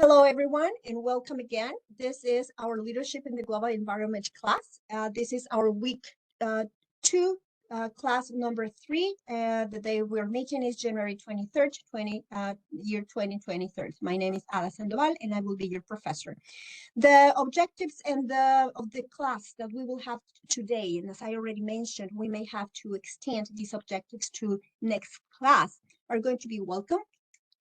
Hello, everyone, and welcome again. This is our Leadership in the Global Environment class. This is our week 2, class number 3. The day we're meeting is January 23rd, year 2023. My name is Ada Sandoval, and I will be your professor. The objectives of the class that we will have today, and as I already mentioned, we may have to extend these objectives to next class, are going to be welcome.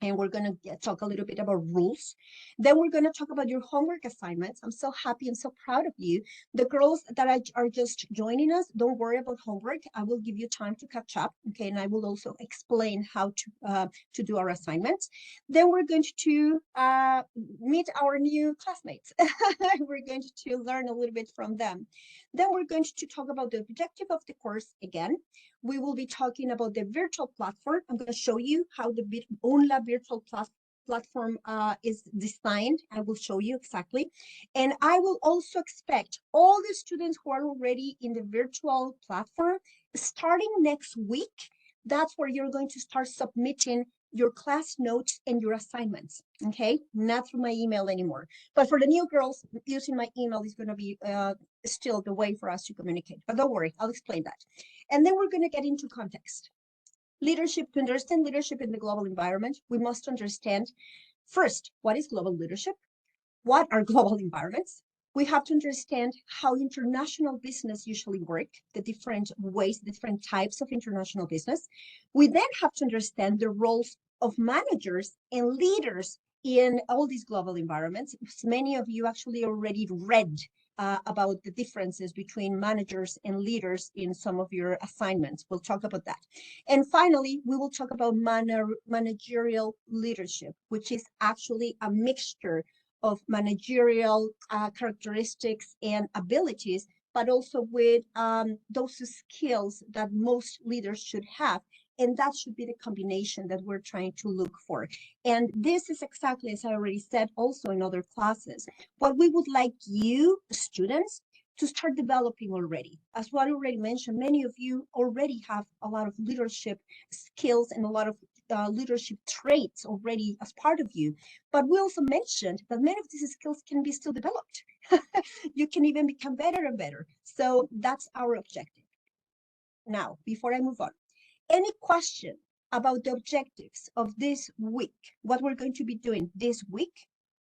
And we're going to talk a little bit about rules. Then we're going to talk about your homework assignments. I'm so happy and so proud of you. The girls that are just joining us, don't worry about homework. I will give you time to catch up, okay? And I will also explain how to do our assignments. Then we're going to meet our new classmates. We're going to learn a little bit from them. Then we're going to talk about the objective of the course again. We will be talking about the virtual platform. I'm going to show you how the ONLA virtual platform is designed. I will show you exactly. And I will also expect all the students who are already in the virtual platform, starting next week, that's where you're going to start submitting your class notes and your assignments, okay? Not through my email anymore. But for the new girls, using my email is going to be still the way for us to communicate. But don't worry, I'll explain that. And then we're going to get into context. Leadership, to understand leadership in the global environment, we must understand first, what is global leadership? What are global environments? We have to understand how international business usually work, the different ways, different types of international business. We then have to understand the roles of managers and leaders in all these global environments. Many of you actually already read about the differences between managers and leaders in some of your assignments. We'll talk about that. And finally, we will talk about managerial leadership, which is actually a mixture of managerial characteristics and abilities, but also with those skills that most leaders should have. And that should be the combination that we're trying to look for. And this is exactly, as I already said, also in other classes, what we would like you, students, to start developing already. As what I already mentioned, many of you already have a lot of leadership skills and a lot of leadership traits already as part of you. But we also mentioned that many of these skills can be still developed. You can even become better and better. So that's our objective. Now, before I move on, any question about the objectives of this week, what we're going to be doing this week?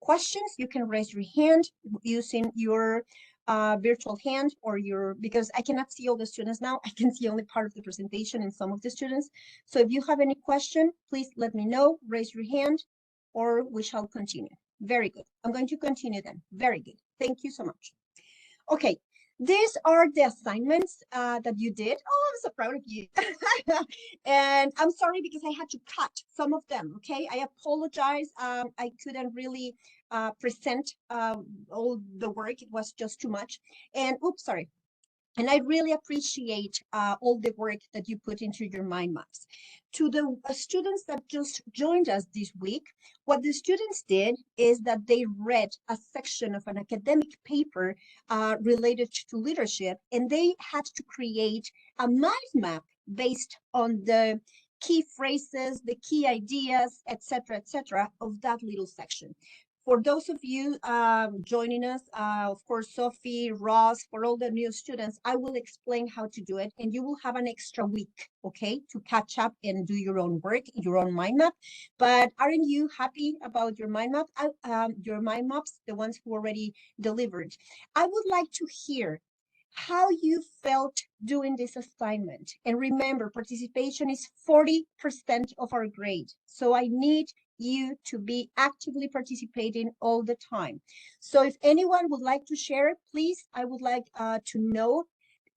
Questions, you can raise your hand using your virtual hand or because I cannot see all the students now. I can see only part of the presentation and some of the students. So if you have any question, please let me know, raise your hand, or we shall continue. Very good. I'm going to continue then. Very good. Thank you so much. Okay. These are the assignments that you did. Oh, I'm so proud of you. And I'm sorry because I had to cut some of them, okay? I apologize. I couldn't really present all the work. It was just too much. And oops, sorry. And I really appreciate all the work that you put into your mind maps. To the students that just joined us this week, what the students did is that they read a section of an academic paper related to leadership, and they had to create a mind map based on the key phrases, the key ideas, etc., of that little section. For those of you joining us, of course, Sophie, Ross, for all the new students, I will explain how to do it, and you will have an extra week, okay, to catch up and do your own work, your own mind map. But aren't you happy about your mind map? Your mind maps, the ones who already delivered? I would like to hear how you felt doing this assignment. And remember, participation is 40% of our grade. So I need you to be actively participating all the time. So if anyone would like to share, please, I would like to know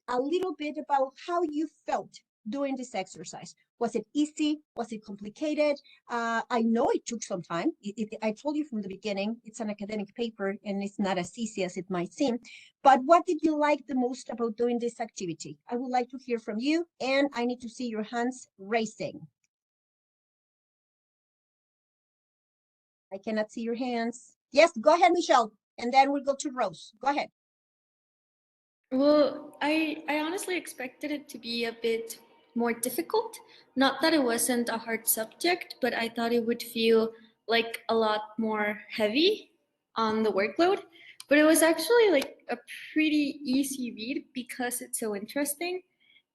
a little bit about how you felt doing this exercise. Was it easy? Was it complicated? I know it took some time. I told you from the beginning, it's an academic paper and it's not as easy as it might seem. But what did you like the most about doing this activity? I would like to hear from you, and I need to see your hands raising. I cannot see your hands. Yes, go ahead, Michelle. And then we'll go to Rose. Go ahead. Well, I honestly expected it to be a bit more difficult. Not that it wasn't a hard subject, but I thought it would feel like a lot more heavy on the workload, but it was actually like a pretty easy read because it's so interesting.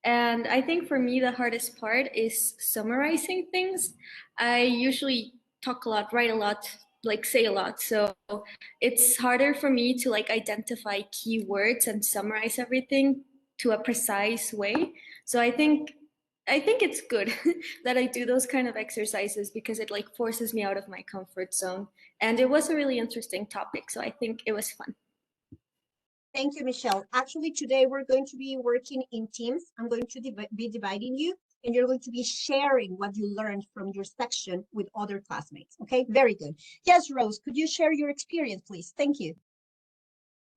And I think for me, the hardest part is summarizing things. I usually talk a lot, write a lot, like say a lot. So it's harder for me to like identify keywords and summarize everything to a precise way. So I think it's good that I do those kind of exercises because it like forces me out of my comfort zone. And it was a really interesting topic. So I think it was fun. Thank you, Michelle. Actually, today we're going to be working in teams. I'm going to be dividing you, and you're going to be sharing what you learned from your section with other classmates. Okay, very good. Yes, Rose, could you share your experience, please? Thank you.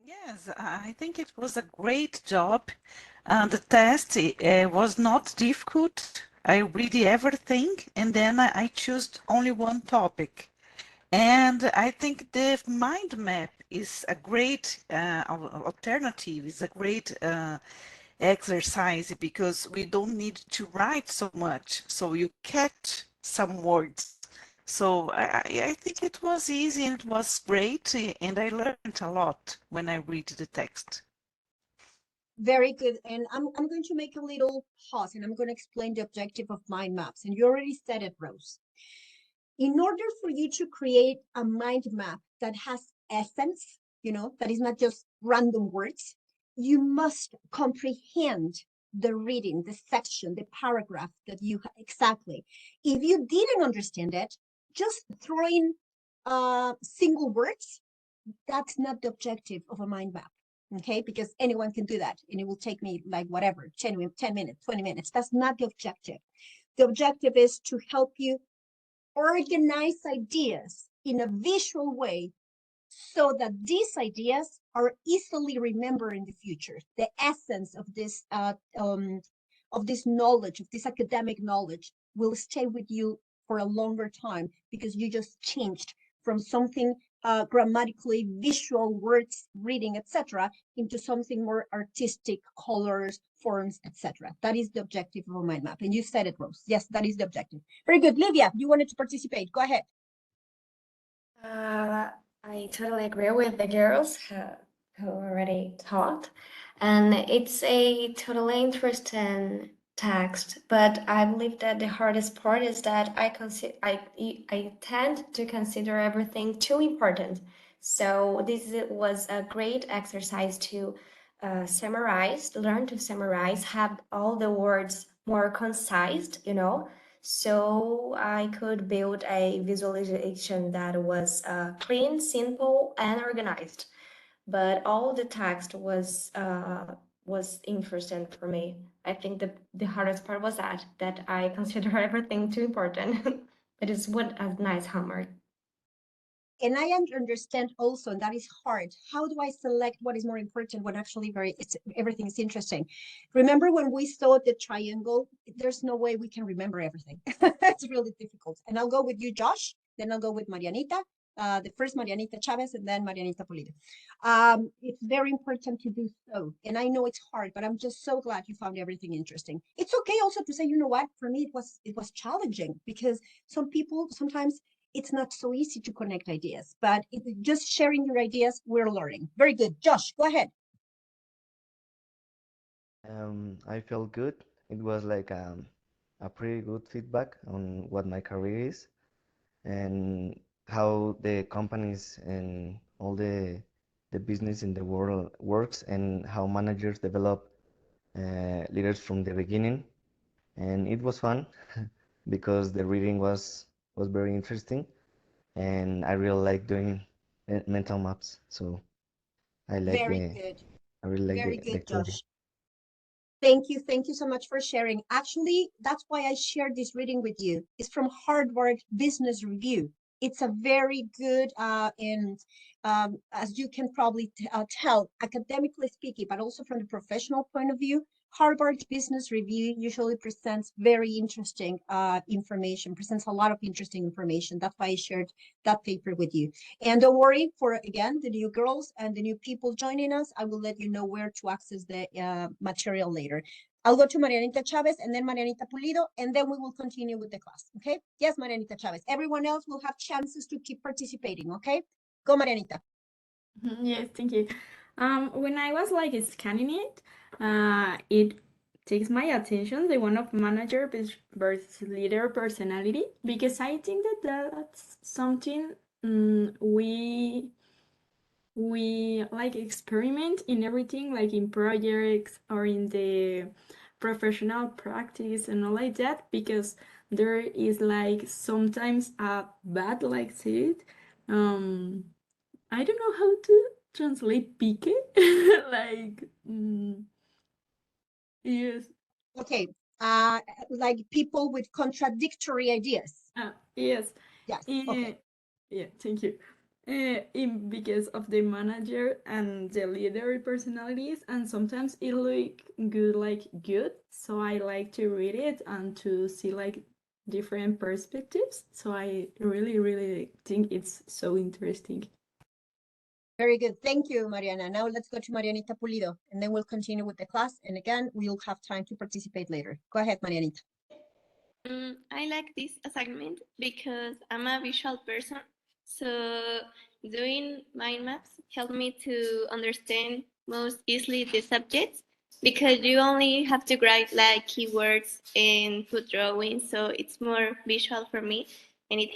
Yes, I think it was a great job. The test was not difficult. I read everything and then I chose only one topic. And I think the mind map is a great alternative, is a great exercise because we don't need to write so much. So you catch some words. So I think it was easy and it was great, and I learned a lot when I read the text. Very good. And I'm going to make a little pause and I'm going to explain the objective of mind maps. And you already said it, Rose. In order for you to create a mind map that has essence, that is not just random words, you must comprehend the reading, the section, the paragraph that you exactly. If you didn't understand it, just throwing single words, that's not the objective of a mind map. Okay, because anyone can do that and it will take me like whatever, 10 minutes, 20 minutes. That's not the objective. The objective is to help you organize ideas in a visual way so that these ideas are easily remembered in the future. The essence of this knowledge, of this academic knowledge, will stay with you for a longer time because you just changed from something grammatically visual words reading etc into something more artistic colors forms etc. That is the objective of a mind map, and you said it, Rose. Yes, that is the objective. Very good. Livia, you wanted to participate. Go ahead. Uh, I totally agree with the girls who already talked, and it's a totally interesting text. But I believe that the hardest part is that I tend to consider everything too important. So was a great exercise to summarize, learn to summarize, have all the words more concise, so I could build a visualization that was clean, simple, and organized. But all the text was interesting for me. I think the hardest part was that I consider everything too important. But it's what a nice homework. And I understand also, and that is hard. How do I select what is more important when actually everything is interesting? Remember when we saw the triangle? There's no way we can remember everything. It's really difficult. And I'll go with you, Josh. Then I'll go with Marianita. The first Marianita Chavez and then Marianita Pulido. It's very important to do so. And I know it's hard, but I'm just so glad you found everything interesting. It's okay also to say, you know what, for me it was challenging because some people sometimes it's not so easy to connect ideas, but just sharing your ideas, we're learning. Very good. Josh, go ahead. I felt good. It was like a pretty good feedback on what my career is and how the companies and all the business in the world works and how managers develop leaders from the beginning. And it was fun because the reading was very interesting and I really like doing mental maps. So I like Very the good. I really like Very the good, career. Josh. Thank you. Thank you so much for sharing. Actually, that's why I shared this reading with you. It's from Harvard Business Review. It's a very good, and as you can probably tell, academically speaking, but also from the professional point of view, Harvard Business Review usually presents very interesting information, presents a lot of interesting information. That's why I shared that paper with you. And don't worry, for again, the new girls and the new people joining us, I will let you know where to access the material later. I'll go to Marianita Chavez and then Marianita Pulido, and then we will continue with the class, okay? Yes, Marianita Chavez. Everyone else will have chances to keep participating, okay? Go, Marianita. Yes, thank you. When I was like scanning it, it takes my attention, the one of manager versus leader personality, because I think that that's something we like experiment in everything, like in projects or in the professional practice and all like that, because there is like sometimes a bad like said, I don't know how to translate pique. Like, yes. Okay, like people with contradictory ideas. Yes. Yes, okay. Yeah, thank you. Because of the manager and the leader personalities, and sometimes it look good, like good. So I like to read it and to see like different perspectives. So I really, really think it's so interesting. Very good. Thank you, Mariana. Now let's go to Marianita Pulido, and then we'll continue with the class. And again, we'll have time to participate later. Go ahead, Marianita. I like this assignment because I'm a visual person. So doing mind maps helped me to understand most easily the subjects because you only have to write like keywords and put drawings. So it's more visual for me and it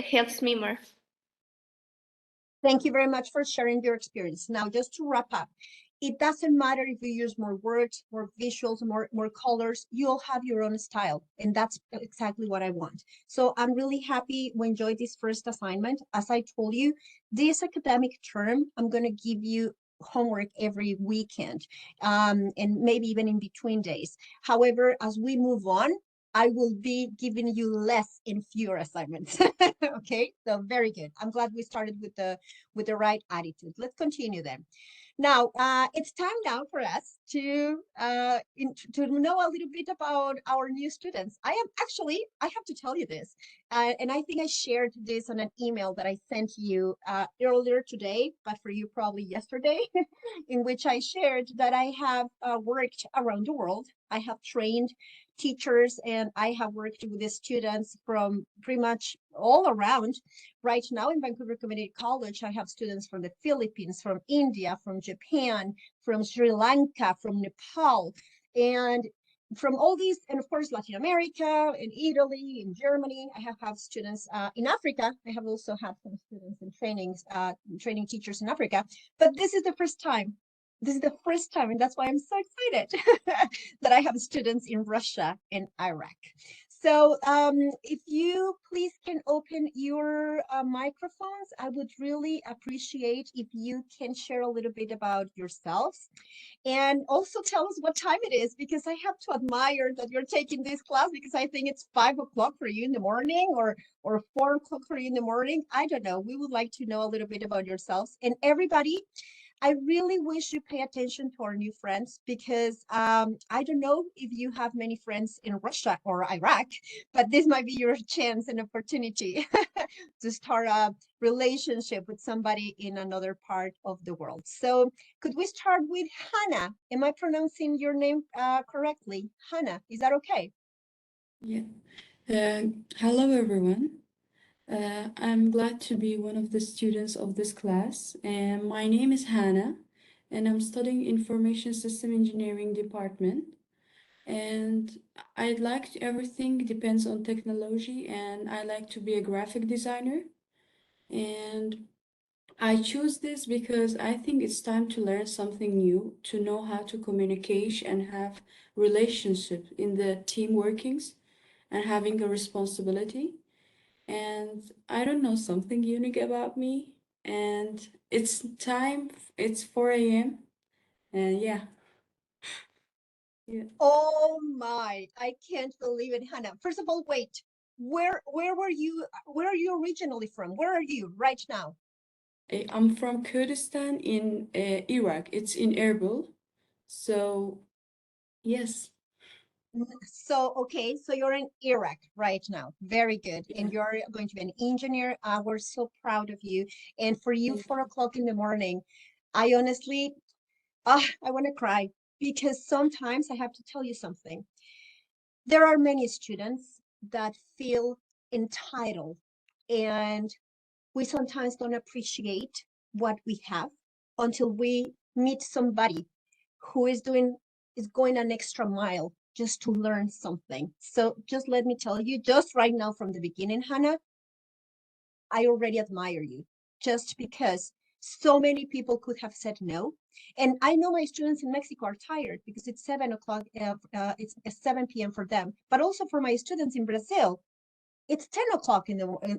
helps me more. Thank you very much for sharing your experience. Now, just to wrap up, it doesn't matter if you use more words, more visuals, more colors, you'll have your own style. And that's exactly what I want. So I'm really happy we enjoyed this first assignment. As I told you, this academic term, I'm going to give you homework every weekend and maybe even in between days. However, as we move on, I will be giving you less and fewer assignments. Okay, so very good. I'm glad we started with the right attitude. Let's continue then. Now, it's time now for us to know a little bit about our new students. I have to tell you this, and I think I shared this on an email that I sent you earlier today, but for you probably yesterday, in which I shared that I have worked around the world. I have trained teachers and I have worked with the students from pretty much all around. Right now in Vancouver Community College, I have students from the Philippines, from India, from Japan, from Sri Lanka, from Nepal, and from all these, and of course, Latin America, in Italy, in Germany. I have had students in Africa. I have also had some students in training teachers in Africa. But this is the first time. This is the first time, and that's why I'm so excited that I have students in Russia and Iraq. So if you please can open your microphones, I would really appreciate if you can share a little bit about yourselves and also tell us what time it is, because I have to admire that you're taking this class, because I think it's 5 o'clock for you in the morning or 4 o'clock for you in the morning. I don't know. We would like to know a little bit about yourselves. And everybody, I really wish you pay attention to our new friends, because I don't know if you have many friends in Russia or Iraq, but this might be your chance and opportunity to start a relationship with somebody in another part of the world. So could we start with Hannah? Am I pronouncing your name correctly? Hannah, is that okay? Yeah. Hello, everyone. I'm glad to be one of the students of this class. And my name is Hannah, and I'm studying Information System Engineering Department. And I like everything depends on technology, and I like to be a graphic designer. And I choose this because I think it's time to learn something new, to know how to communicate and have relationship in the team workings and having a responsibility. And I don't know, something unique about me. And it's time, it's 4 a.m. And yeah. Oh my, I can't believe it, Hannah. First of all, wait, where are you originally from? Where are you right now? I'm from Kurdistan in Iraq. It's in Erbil. So, yes. So, okay, so you're in Iraq right now. Very good. Yeah. And you're going to be an engineer. We're so proud of you. And for you, Thank 4 o'clock in the morning, I honestly, I want to cry. because sometimes I have to tell you something. There are many students that feel entitled, and we sometimes don't appreciate what we have until we meet somebody who is going an extra mile just to learn something. So just let me tell you, just right now from the beginning, Hannah, I already admire you just because so many people could have said no. And I know my students in Mexico are tired because it's 7 o'clock, it's 7 p.m. for them, but also for my students in Brazil, it's 10 o'clock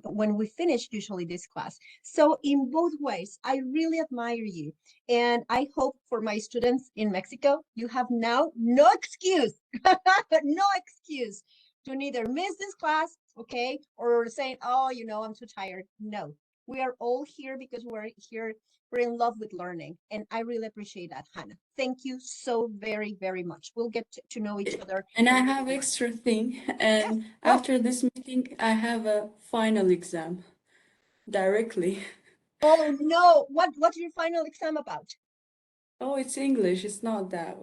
when we finish usually this class. So in both ways, I really admire you. And I hope for my students in Mexico, you have now no excuse, no excuse to neither miss this class, okay, or saying, oh, I'm too tired. No, we are all here because we're here. We're in love with learning. And I really appreciate that, Hannah. Thank you so very, very much. We'll get to know each other. And I have extra thing. And Well, after this meeting, I have a final exam directly. oh no, what's your final exam about? Oh, it's English. It's not that.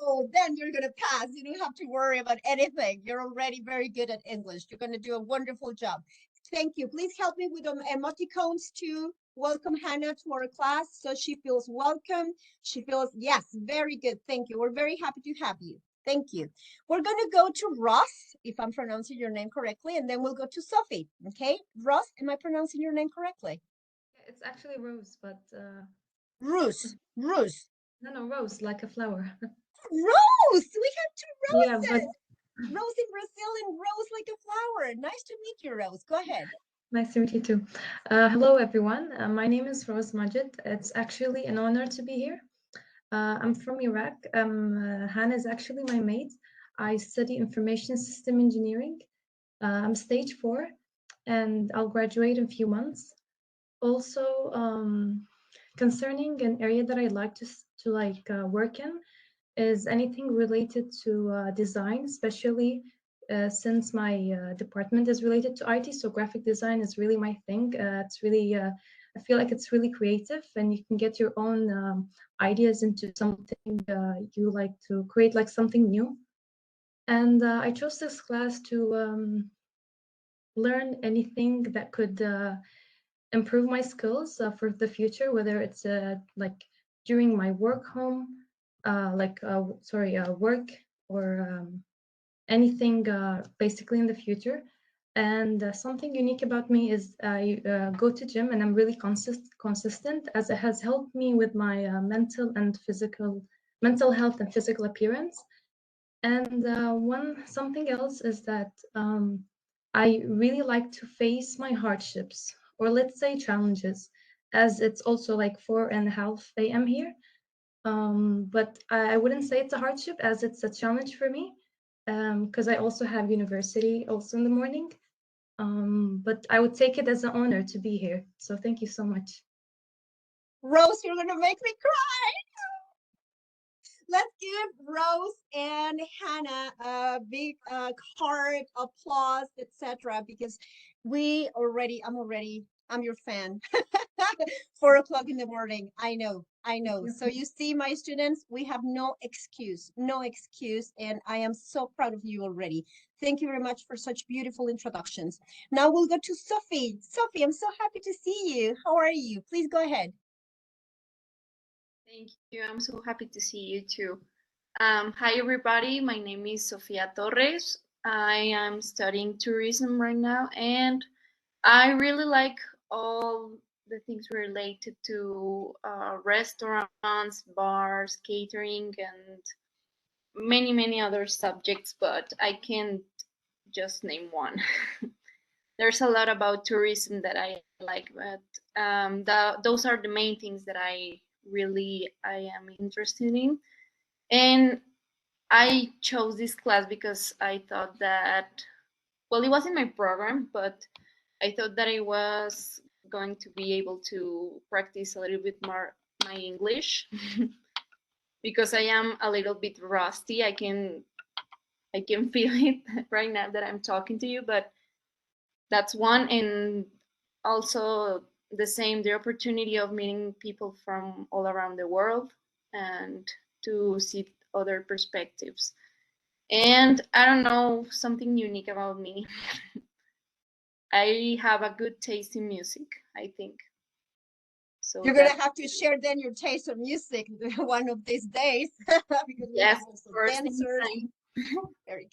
Oh, then you're gonna pass. You don't have to worry about anything. You're already very good at English. You're gonna do a wonderful job. Thank you. Please help me with emoticons to welcome Hannah to our class so she feels welcome. She feels, yes, very good. Thank you. We're very happy to have you. Thank you. We're gonna go to Ross, if I'm pronouncing your name correctly, and then we'll go to Sophie. Okay, Ross, am I pronouncing your name correctly? It's actually rose, but Rose. no, rose, like a flower. Rose! We have two Yeah, but roses. Rose in Brazil and Rose like a flower. Nice to meet you, Rose. Go ahead. nice to meet you too. Hello, everyone. My name is Rose Majid. It's actually an honor to be here. I'm from Iraq. Hannah is actually my mate. I study information system engineering. I'm stage 4, and I'll graduate in a few months. Also, concerning an area that I'd like to work in is anything related to design, especially since my department is related to IT. So graphic design is really my thing. It's really, I feel like it's really creative, and you can get your own ideas into something you like to create, like something new. And I chose this class to learn anything that could improve my skills for the future, whether it's like during my work work, or anything basically in the future. And something unique about me is I go to gym, and I'm really consistent, as it has helped me with my mental health and physical appearance. And something else is that I really like to face my hardships, or let's say challenges, as it's also like 4:30 a.m. here. But I wouldn't say it's a hardship, as it's a challenge for me, because I also have university also in the morning. But I would take it as an honor to be here. So thank you so much. Rose, you're going to make me cry. Let's give Rose and Hannah a big heart, applause, etc. Because I'm your fan. 4 o'clock in the morning. I know. So you see, my students, we have no excuse. And I am so proud of you already. Thank you very much for such beautiful introductions. Now we'll go to Sophie. Sophie, I'm so happy to see you. How are you? Please go ahead. Thank you. I'm so happy to see you too. Hi, everybody. My name is Sofia Torres. I am studying tourism right now, and I really like all the things related to restaurants, bars, catering, and many, many other subjects, but I can't just name one. There's a lot about tourism that I like, but those are the main things that I am interested in. And I chose this class because I thought that, well, it wasn't my program, but I thought that I was going to be able to practice a little bit more my English because I am a little bit rusty. I can feel it right now that I'm talking to you, but that's one. And also the opportunity of meeting people from all around the world and to see other perspectives. And I don't know, something unique about me. I have a good taste in music, I think. So You're gonna have to share then your taste of music one of these days because we yes, have also of course, dancers. anytime. Very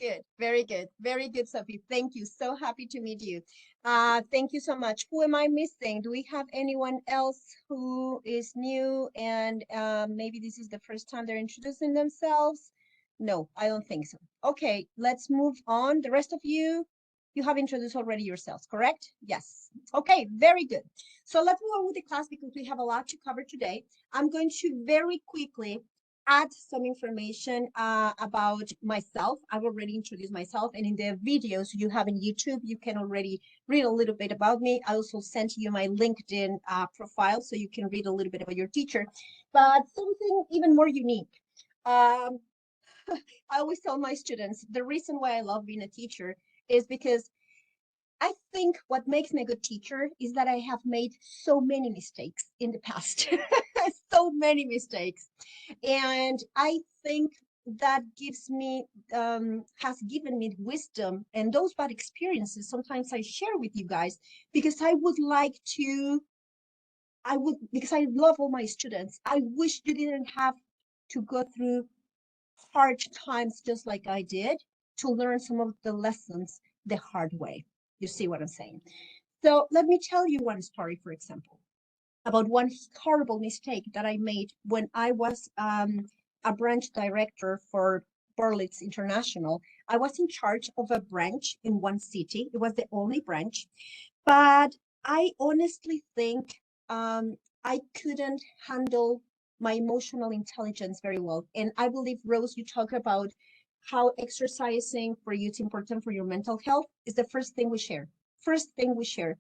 good, very good, Sophie. Thank you. So happy to meet you. Thank you so much. Who am I missing? Do we have anyone else who is new and maybe this is the first time they're introducing themselves? No, I don't think so. Okay, let's move on. The rest of you, you have introduced already yourselves, correct? Yes. Okay, very good. So let's move on with the class because we have a lot to cover today. I'm going to very quickly add some information about myself. I've already introduced myself, and in the videos you have in YouTube, you can already read a little bit about me. I also sent you my LinkedIn profile so you can read a little bit about your teacher, but something even more unique. I always tell my students, the reason why I love being a teacher is because I think what makes me a good teacher is that I have made so many mistakes in the past, so many mistakes. And I think that gives me, has given me wisdom, and those bad experiences sometimes I share with you guys because I would like to, because I love all my students. I wish you didn't have to go through hard times just like I did to learn some of the lessons the hard way. You see what I'm saying? So let me tell you one story, for example, about one horrible mistake that I made when I was a branch director for Berlitz International. I was in charge of a branch in one city. It was the only branch, but I honestly think I couldn't handle my emotional intelligence very well. And I believe, Rose, you talk about how exercising for you is important for your mental health is the first thing we share. First thing we share.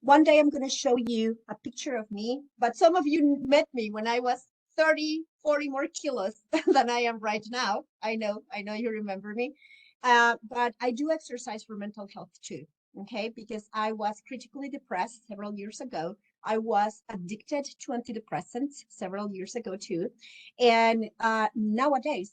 One day I'm going to show you a picture of me, but some of you met me when I was 30, 40 more kilos than I am right now. I know you remember me. But I do exercise for mental health too, okay? Because I was critically depressed several years ago. I was addicted to antidepressants several years ago too. And nowadays,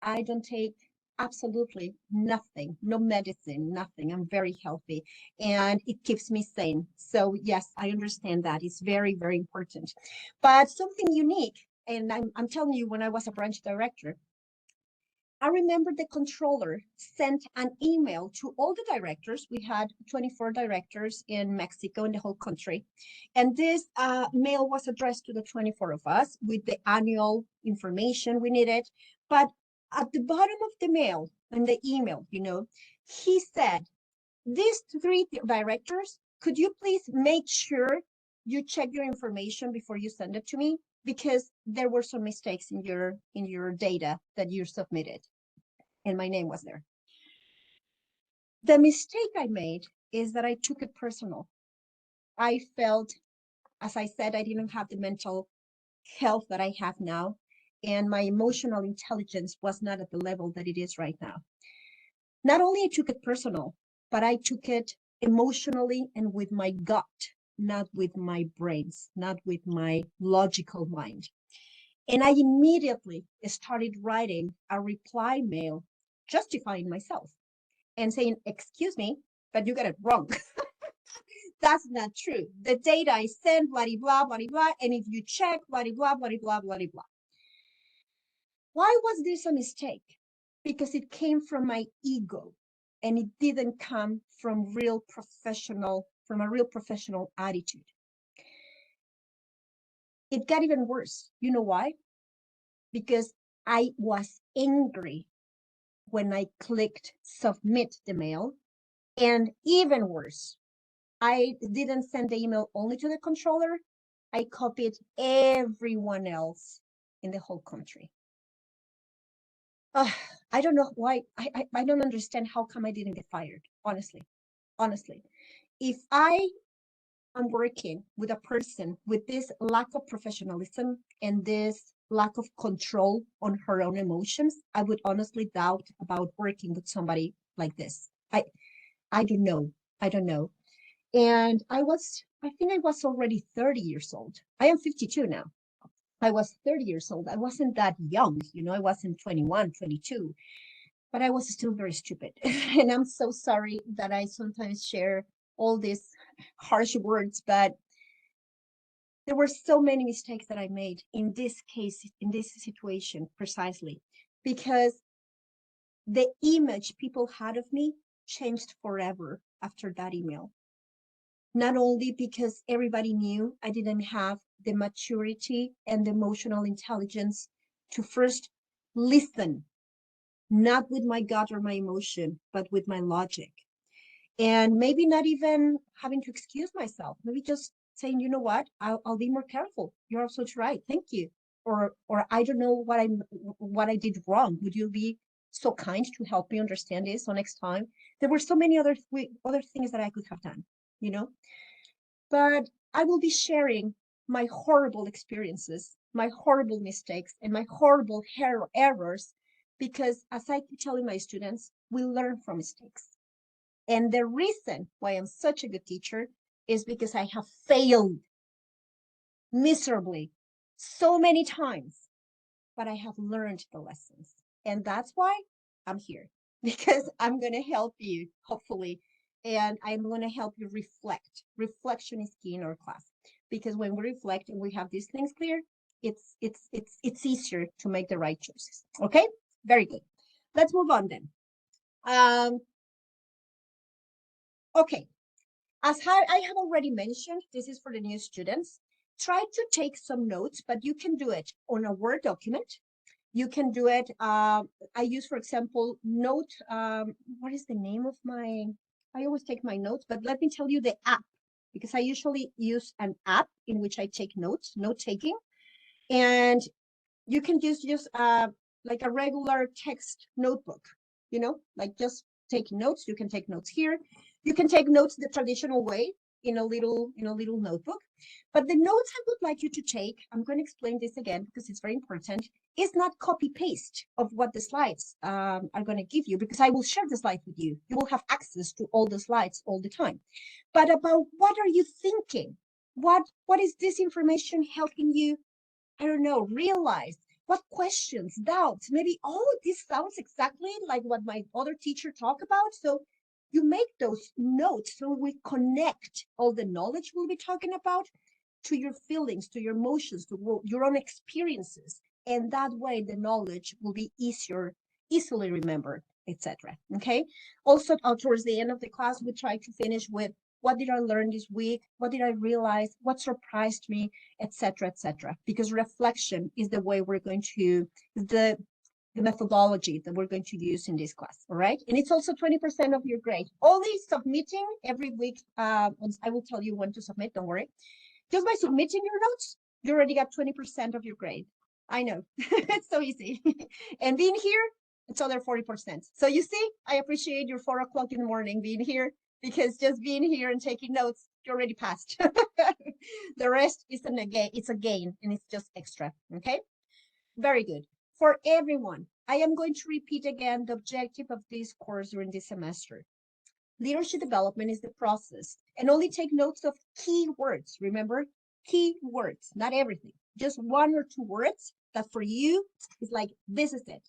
I don't take absolutely nothing, no medicine, nothing. I'm very healthy and it keeps me sane. So yes, I understand that. It's very, very important. But something unique, and I'm telling you, when I was a branch director, I remember the controller sent an email to all the directors. We had 24 directors in Mexico, in the whole country. And this mail was addressed to the 24 of us with the annual information we needed. But at the bottom of the mail, in the email, he said, these 3 directors, could you please make sure you check your information before you send it to me? Because there were some mistakes in your data that you submitted. And my name was there. The mistake I made is that I took it personal. I felt, as I said, I didn't have the mental health that I have now, and my emotional intelligence was not at the level that it is right now. Not only I took it personal, but I took it emotionally and with my gut, not with my brains, not with my logical mind. And I immediately started writing a reply mail justifying myself and saying, excuse me, but you got it wrong. That's not true. The data I sent, blah, blah, blah, blah, and if you check, blah, blah, blah, blah, blah, blah. Why was this a mistake? Because it came from my ego and it didn't come from a real professional attitude. It got even worse. You know why? Because I was angry when I clicked submit the mail. And even worse, I didn't send the email only to the controller. I copied everyone else in the whole country. I don't know why. I don't understand how come I didn't get fired, honestly. If I am working with a person with this lack of professionalism and this lack of control on her own emotions, I would honestly doubt about working with somebody like this. I don't know. And I think I was already 30 years old. I am 52 now. I was 30 years old. I wasn't that young, you know, I wasn't 21, 22, but I was still very stupid. And I'm so sorry that I sometimes share all these harsh words, but there were so many mistakes that I made in this case, in this situation, precisely because the image people had of me changed forever after that email. Not only because everybody knew I didn't have the maturity and the emotional intelligence to first listen, not with my gut or my emotion, but with my logic. And maybe not even having to excuse myself, maybe just saying, you know what, I'll be more careful. You're absolutely right. Thank you. Or I don't know what I did wrong. Would you be so kind to help me understand this? So next time, there were so many other things that I could have done, you know. But I will be sharing my horrible experiences, my horrible mistakes, and my horrible errors, because as I keep telling my students, we learn from mistakes. And the reason why I'm such a good teacher is because I have failed miserably so many times, but I have learned the lessons. And that's why I'm here, because I'm going to help you, hopefully, and I'm going to help you reflect. Reflection is key in our class, because when we reflect and we have these things clear, it's easier to make the right choices. Okay, very good. Let's move on then. Okay, as I have already mentioned, this is for the new students. Try to take some notes, but you can do it on a Word document. You can do it. I use, for example, Note. What is the name of my? I always take my notes, but let me tell you the app, because I usually use an app in which I take notes, note taking, and you can use like a regular text notebook, you know, like just taking notes. You can take notes here. You can take notes the traditional way in a little notebook. But the notes I would like you to take, I'm going to explain this again because it's very important, is not copy paste of what the slides are going to give you, because I will share the slides with you. You will have access to all the slides all the time. But about what are you thinking? What is this information helping you, I don't know, realize? What questions, doubts, maybe, oh, this sounds exactly like what my other teacher talked about. So you make those notes so we connect all the knowledge we'll be talking about to your feelings, to your emotions, to your own experiences. And that way the knowledge will be easily remembered, etc. Okay. Also, towards the end of the class, we try to finish with what did I learn this week? What did I realize? What surprised me? Etc. Etc. Because reflection is the way we're going to, the methodology that we're going to use in this class. All right. And it's also 20% of your grade. Only submitting every week. I will tell you when to submit. Don't worry. Just by submitting your notes, you already got 20% of your grade. I know. It's so easy. And being here, it's other 40%. So you see, I appreciate your 4 o'clock in the morning being here, because just being here and taking notes, you already passed. The rest is it's a gain, and it's just extra. Okay. Very good. For everyone, I am going to repeat again the objective of this course during this semester. Leadership development is the process, and only take notes of key words. Remember, key words, not everything, just 1 or 2 words that for you is like, this is it.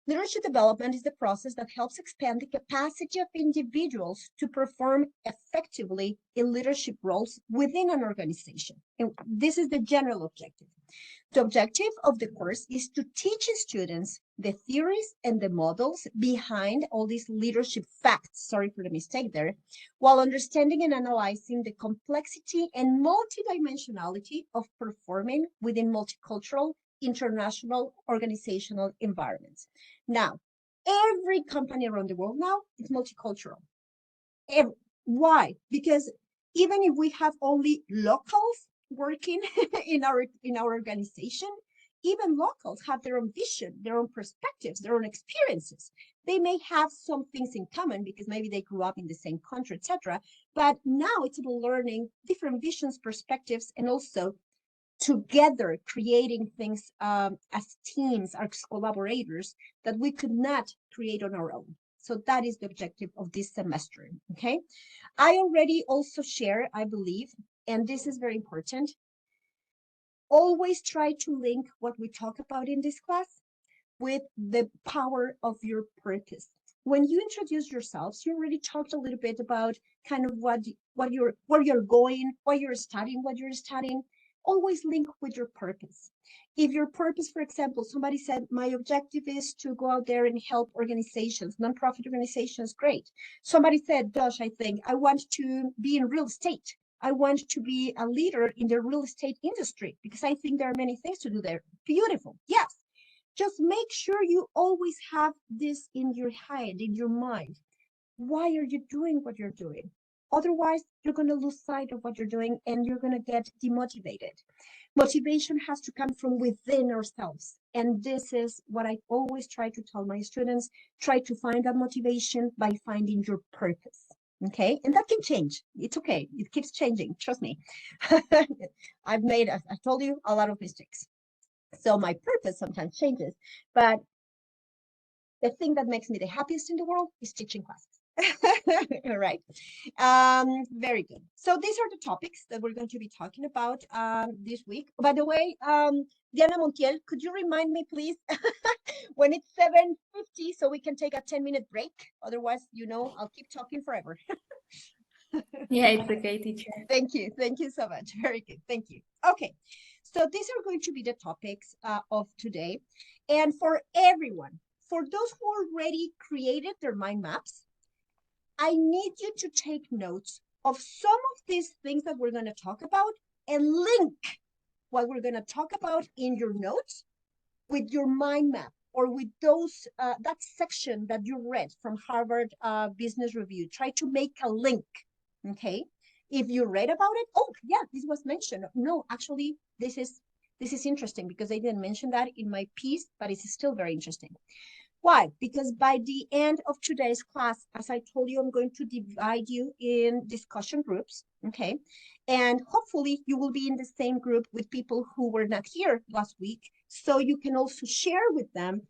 Leadership development is the process that helps expand the capacity of individuals to perform effectively in leadership roles within an organization. And this is the general objective. The objective of the course is to teach students the theories and the models behind all these leadership facts, sorry for the mistake there, while understanding and analyzing the complexity and multidimensionality of performing within multicultural, international, organizational environments. Now, every company around the world now is multicultural. Why? Because even if we have only locals working in our organization, even locals have their own vision, their own perspectives, their own experiences. They may have some things in common because maybe they grew up in the same country, etc. But now it's about learning different visions, perspectives, and also together creating things as teams, as collaborators, that we could not create on our own. So that is the objective of this semester, okay? I already also share, I believe, and this is very important, Always try to link what we talk about in this class with the power of your purpose. When you introduce yourselves, you already talked a little bit about kind of where you're going, why you're studying, what you're studying. Always link with your purpose. If your purpose, for example, somebody said, my objective is to go out there and help organizations, nonprofit organizations, great. Somebody said, Josh, I think I want to be in real estate. I want to be a leader in the real estate industry because I think there are many things to do there. Beautiful. Yes. Just make sure you always have this in your head, in your mind. Why are you doing what you're doing? Otherwise, you're going to lose sight of what you're doing and you're going to get demotivated. Motivation has to come from within ourselves. And this is what I always try to tell my students. Try to find that motivation by finding your purpose. Okay, and that can change. It's okay. It keeps changing. Trust me. I told you, a lot of mistakes. So my purpose sometimes changes, but the thing that makes me the happiest in the world is teaching classes. All right. Very good. So these are the topics that we're going to be talking about this week. By the way, Diana Montiel, could you remind me, please, when it's 7:50 so we can take a 10-minute break? Otherwise, I'll keep talking forever. Yeah, it's okay, teacher. Thank you. Thank you so much. Very good. Thank you. Okay. So these are going to be the topics of today. And for everyone, for those who already created their mind maps, I need you to take notes of some of these things that we're going to talk about and link what we're going to talk about in your notes with your mind map or with those that section that you read from Harvard Business Review. Try to make a link. Okay, if you read about it, oh yeah, this was mentioned. No, actually, this is interesting because I didn't mention that in my piece, but it's still very interesting. Why? Because by the end of today's class, as I told you, I'm going to divide you in discussion groups, okay? And hopefully you will be in the same group with people who were not here last week, so you can also share with them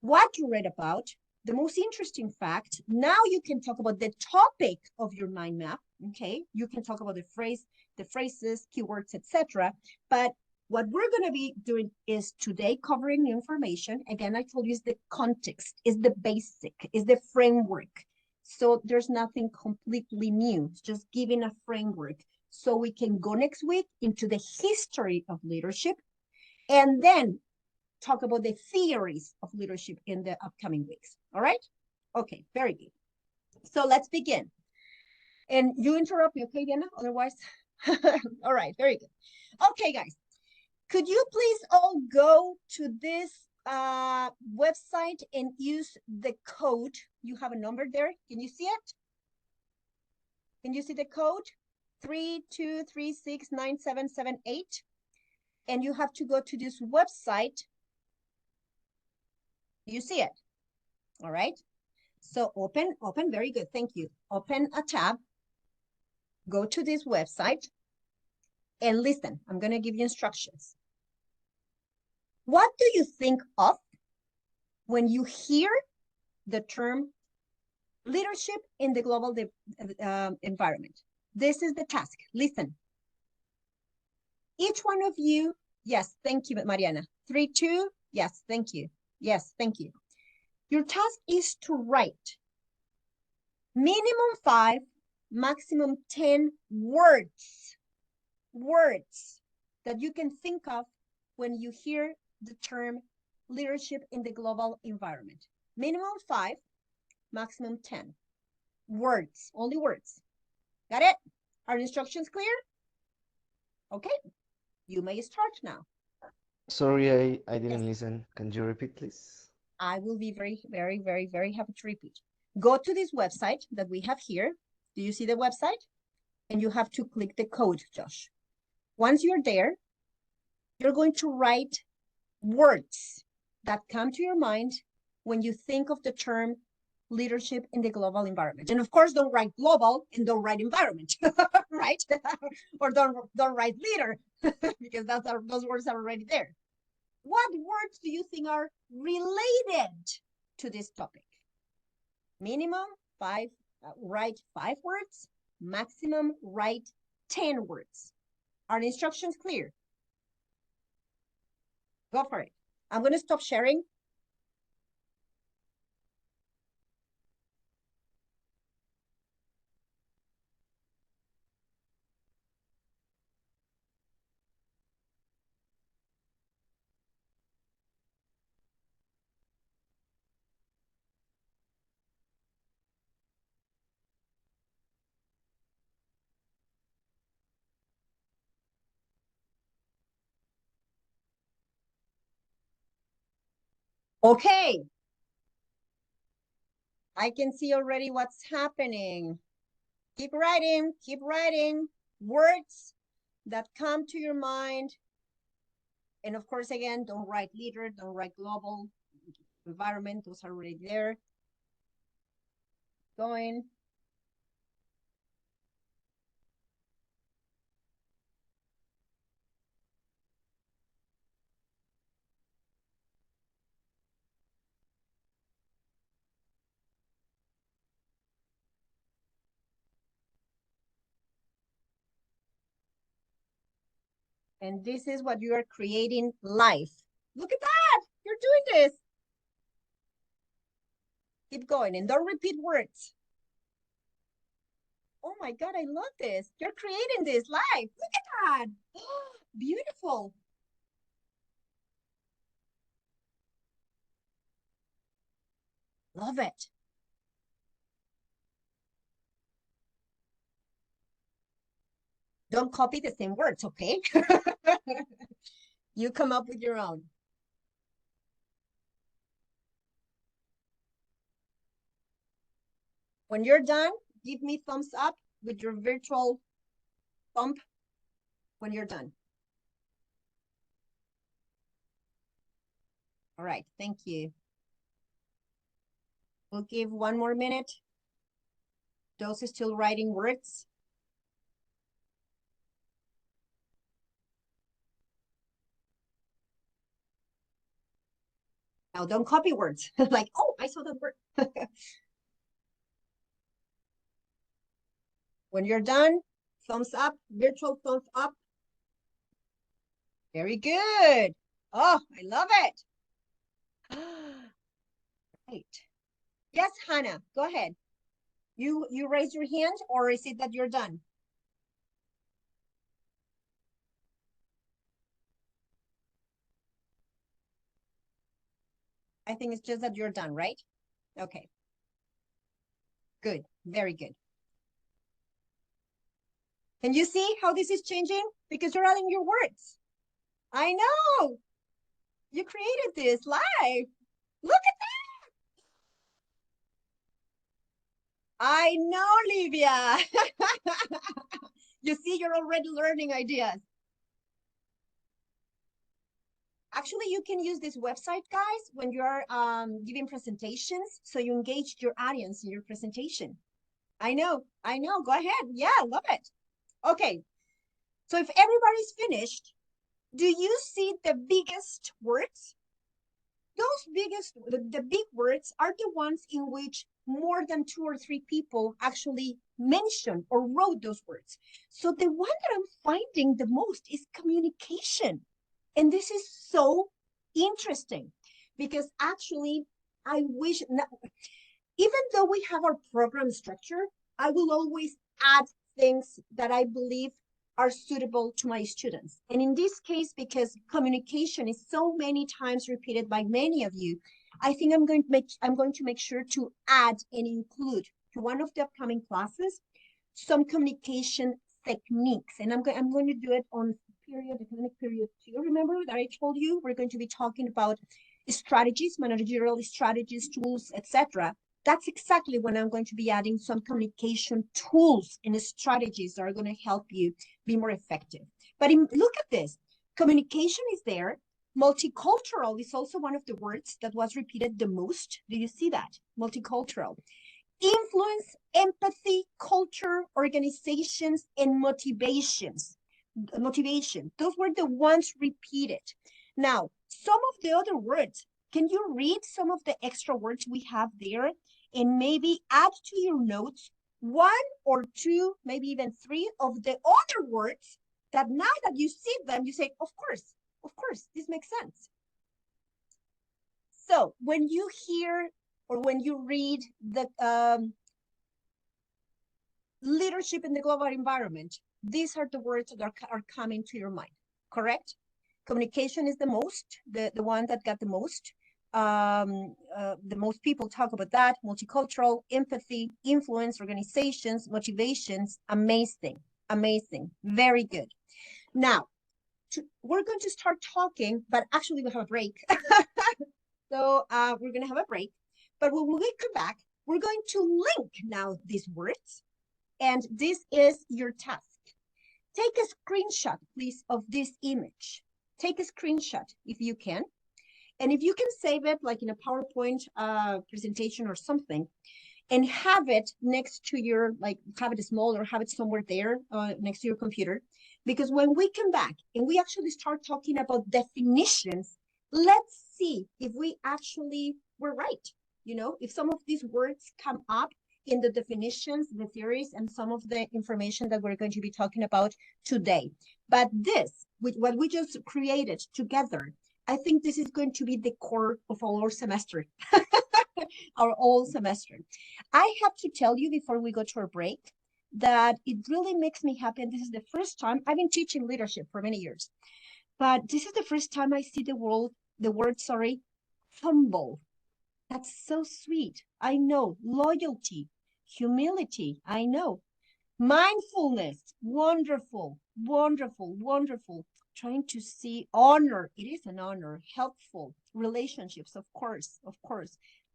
what you read about, the most interesting fact. Now you can talk about the topic of your mind map, okay? You can talk about the phrases, keywords, etc. But what we're going to be doing is today covering new information. Again, I told you is the context, is the basic, is the framework. So there's nothing completely new. It's just giving a framework so we can go next week into the history of leadership and then talk about the theories of leadership in the upcoming weeks. All right? Okay, very good. So let's begin. And you interrupt me, okay, Diana? Otherwise, all right, very good. Okay, guys, could you please all go to this website and use the code? You have a number there. Can you see it? Can you see the code? 32369778. And you have to go to this website. You see it? All right. So open, very good. Thank you. Open a tab. Go to this website and listen. I'm going to give you instructions. What do you think of when you hear the term leadership in the global environment? This is the task. Listen. Each one of you, yes, thank you, Mariana. 3, 2, yes, thank you. Yes, thank you. Your task is to write minimum 5, maximum 10 words that you can think of when you hear the term leadership in the global environment. Minimum 5, maximum 10 words, only words. Got it? Are instructions clear? Okay, you may start now. Sorry, I didn't listen. Can you repeat, please? I will be very, very, very, very happy to repeat. Go to this website that we have here. Do you see the website? And you have to click the code, Josh. Once you're there, you're going to write words that come to your mind when you think of the term leadership in the global environment. And of course, don't write global and don't write environment, right? Or don't write leader because those words are already there. What words do you think are related to this topic? Minimum 5, write 5 words. Maximum, write 10 words. Are the instructions clear? Go for it. I'm going to stop sharing. Okay. I can see already what's happening. Keep writing words that come to your mind. And of course, again, don't write leader, don't write global, environment, those are already there. Going. And this is what you are creating life. Look at that, you're doing this. Keep going and don't repeat words. Oh my God, I love this. You're creating this life. Look at that. Beautiful. Love it. Don't copy the same words, okay? You come up with your own. When you're done, give me thumbs up with your virtual thumb when you're done. All right, thank you. We'll give one more minute. Those are still writing words. Now don't copy words. Like, oh, I saw that word. When you're done, thumbs up, virtual thumbs up. Very good. Oh, I love it. Great. Yes, Hannah, go ahead. You raise your hand, or is it that you're done? I think it's just that you're done, right? Okay. Good, very good. Can you see how this is changing? Because you're adding your words. I know. You created this live. Look at that. I know, Livia. You see, you're already learning ideas. Actually, you can use this website, guys, when you're giving presentations, so you engage your audience in your presentation. I know. Go ahead. Yeah, love it. Okay. So if everybody's finished, do you see the biggest words? The big words are the ones in which more than 2 or 3 people actually mentioned or wrote those words. So the one that I'm finding the most is communication. And this is so interesting because actually I wish, even though we have our program structure, I will always add things that I believe are suitable to my students. And in this case, because communication is so many times repeated by many of you, I think I'm going to make sure to add and include to one of the upcoming classes some communication techniques. And I'm going to do it on academic period 2. Remember that I told you we're going to be talking about strategies, managerial strategies, tools, etc. That's exactly when I'm going to be adding some communication tools and strategies that are going to help you be more effective. But look at this. Communication is there. Multicultural is also one of the words that was repeated the most. Do you see that? Multicultural. Influence, empathy, culture, organizations, and motivation. Those were the ones repeated. Now, some of the other words, can you read some of the extra words we have there and maybe add to your notes 1 or 2, maybe even 3 of the other words that now that you see them, you say, of course, this makes sense. So when you hear or when you read the leadership in the global environment, these are the words that are coming to your mind, correct? Communication is the one that got the most people talk about that. Multicultural, empathy, influence, organizations, motivations. Amazing, amazing, very good. Now, we're going to start talking, but actually we have a break. So we're going to have a break. But when we come back, we're going to link now these words. And this is your task. Take a screenshot, please, of this image. Take a screenshot if you can. And if you can save it like in a PowerPoint presentation or something, and have it next to your, like have it small or have it somewhere there next to your computer. Because when we come back and we actually start talking about definitions, let's see if we actually were right. You know, if some of these words come up in the definitions, the theories, and some of the information that we're going to be talking about today. But this, with what we just created together, I think this is going to be the core of our semester, our whole semester. I have to tell you before we go to our break that it really makes me happy. And this is the first time I've been teaching leadership for many years, but this is the first time I see the word, humble. That's so sweet. I know. Loyalty, humility. I know. Mindfulness, wonderful, wonderful, wonderful. Trying to see honor, it is an honor. Helpful, relationships, of course,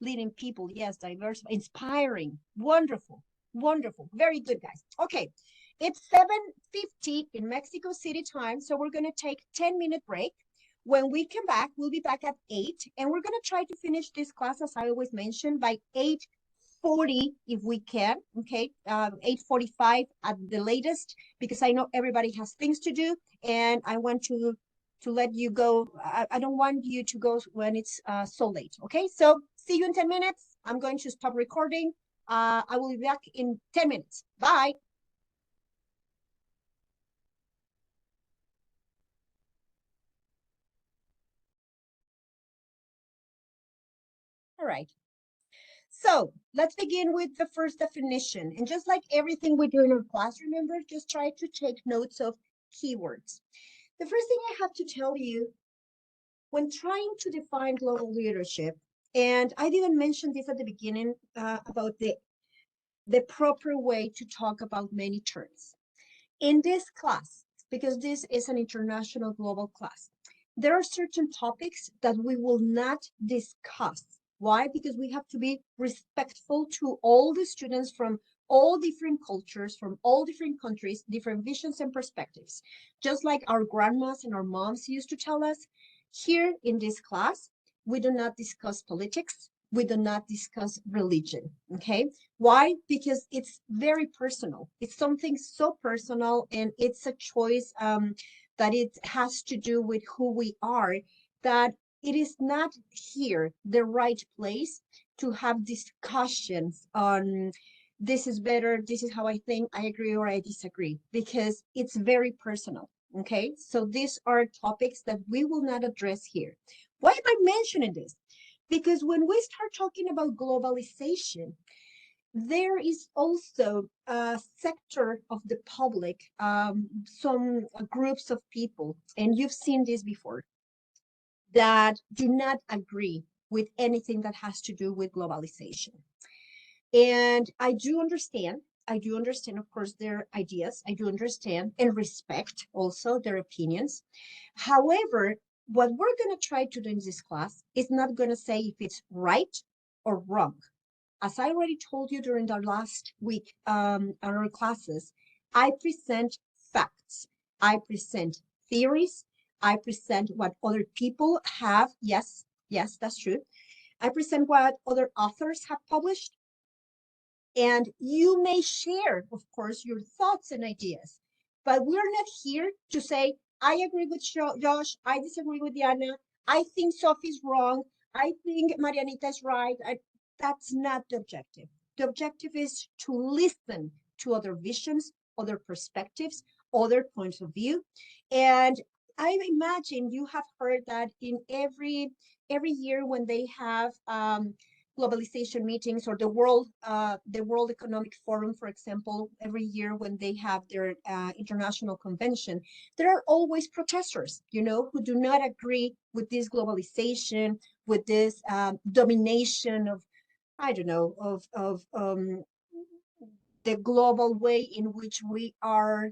leading people, yes, diverse, inspiring, wonderful, wonderful, very good, guys. Okay, it's 7:50 in Mexico City time, so we're going to take 10-minute break. When we come back, we'll be back at 8, and we're going to try to finish this class, as I always mention, by 8:40 if we can, okay, 8:45 at the latest, because I know everybody has things to do, and I want to let you go. I don't want you to go when it's so late, okay? So see you in 10 minutes. I'm going to stop recording. I will be back in 10 minutes. Bye. All right. So let's begin with the first definition. And just like everything we do in our class, remember, just try to take notes of keywords. The first thing I have to tell you, when trying to define global leadership, and I didn't mention this at the beginning about the proper way to talk about many terms. In this class, because this is an international global class, there are certain topics that we will not discuss. Why? Because we have to be respectful to all the students from all different cultures, from all different countries, different visions and perspectives. Just like our grandmas and our moms used to tell us, here in this class, we do not discuss politics. We do not discuss religion, okay? Why? Because it's very personal. It's something so personal, and it's a choice that it has to do with who we are, that it is not here the right place to have discussions on this is better, this is how I think, I agree or I disagree, because it's very personal, okay? So these are topics that we will not address here. Why am I mentioning this? Because when we start talking about globalization, there is also a sector of the public, some groups of people, and you've seen this before, that do not agree with anything that has to do with globalization. And I do understand, of course, their ideas. I do understand and respect also their opinions. However, what we're going to try to do in this class is not going to say if it's right or wrong. As I already told you during the last week, our classes, I present facts. I present theories. I present what other people have. Yes, that's true. I present what other authors have published. And you may share, of course, your thoughts and ideas, but we're not here to say, I agree with Josh, I disagree with Diana, I think Sophie's wrong, I think Marianita is right. That's not the objective. The objective is to listen to other visions, other perspectives, other points of view. And I imagine you have heard that in every every year when they have globalization meetings, or the World Economic Forum, for example, every year when they have their international convention, there are always protesters, you know, who do not agree with this globalization, with this domination of, I don't know, of the global way in which we are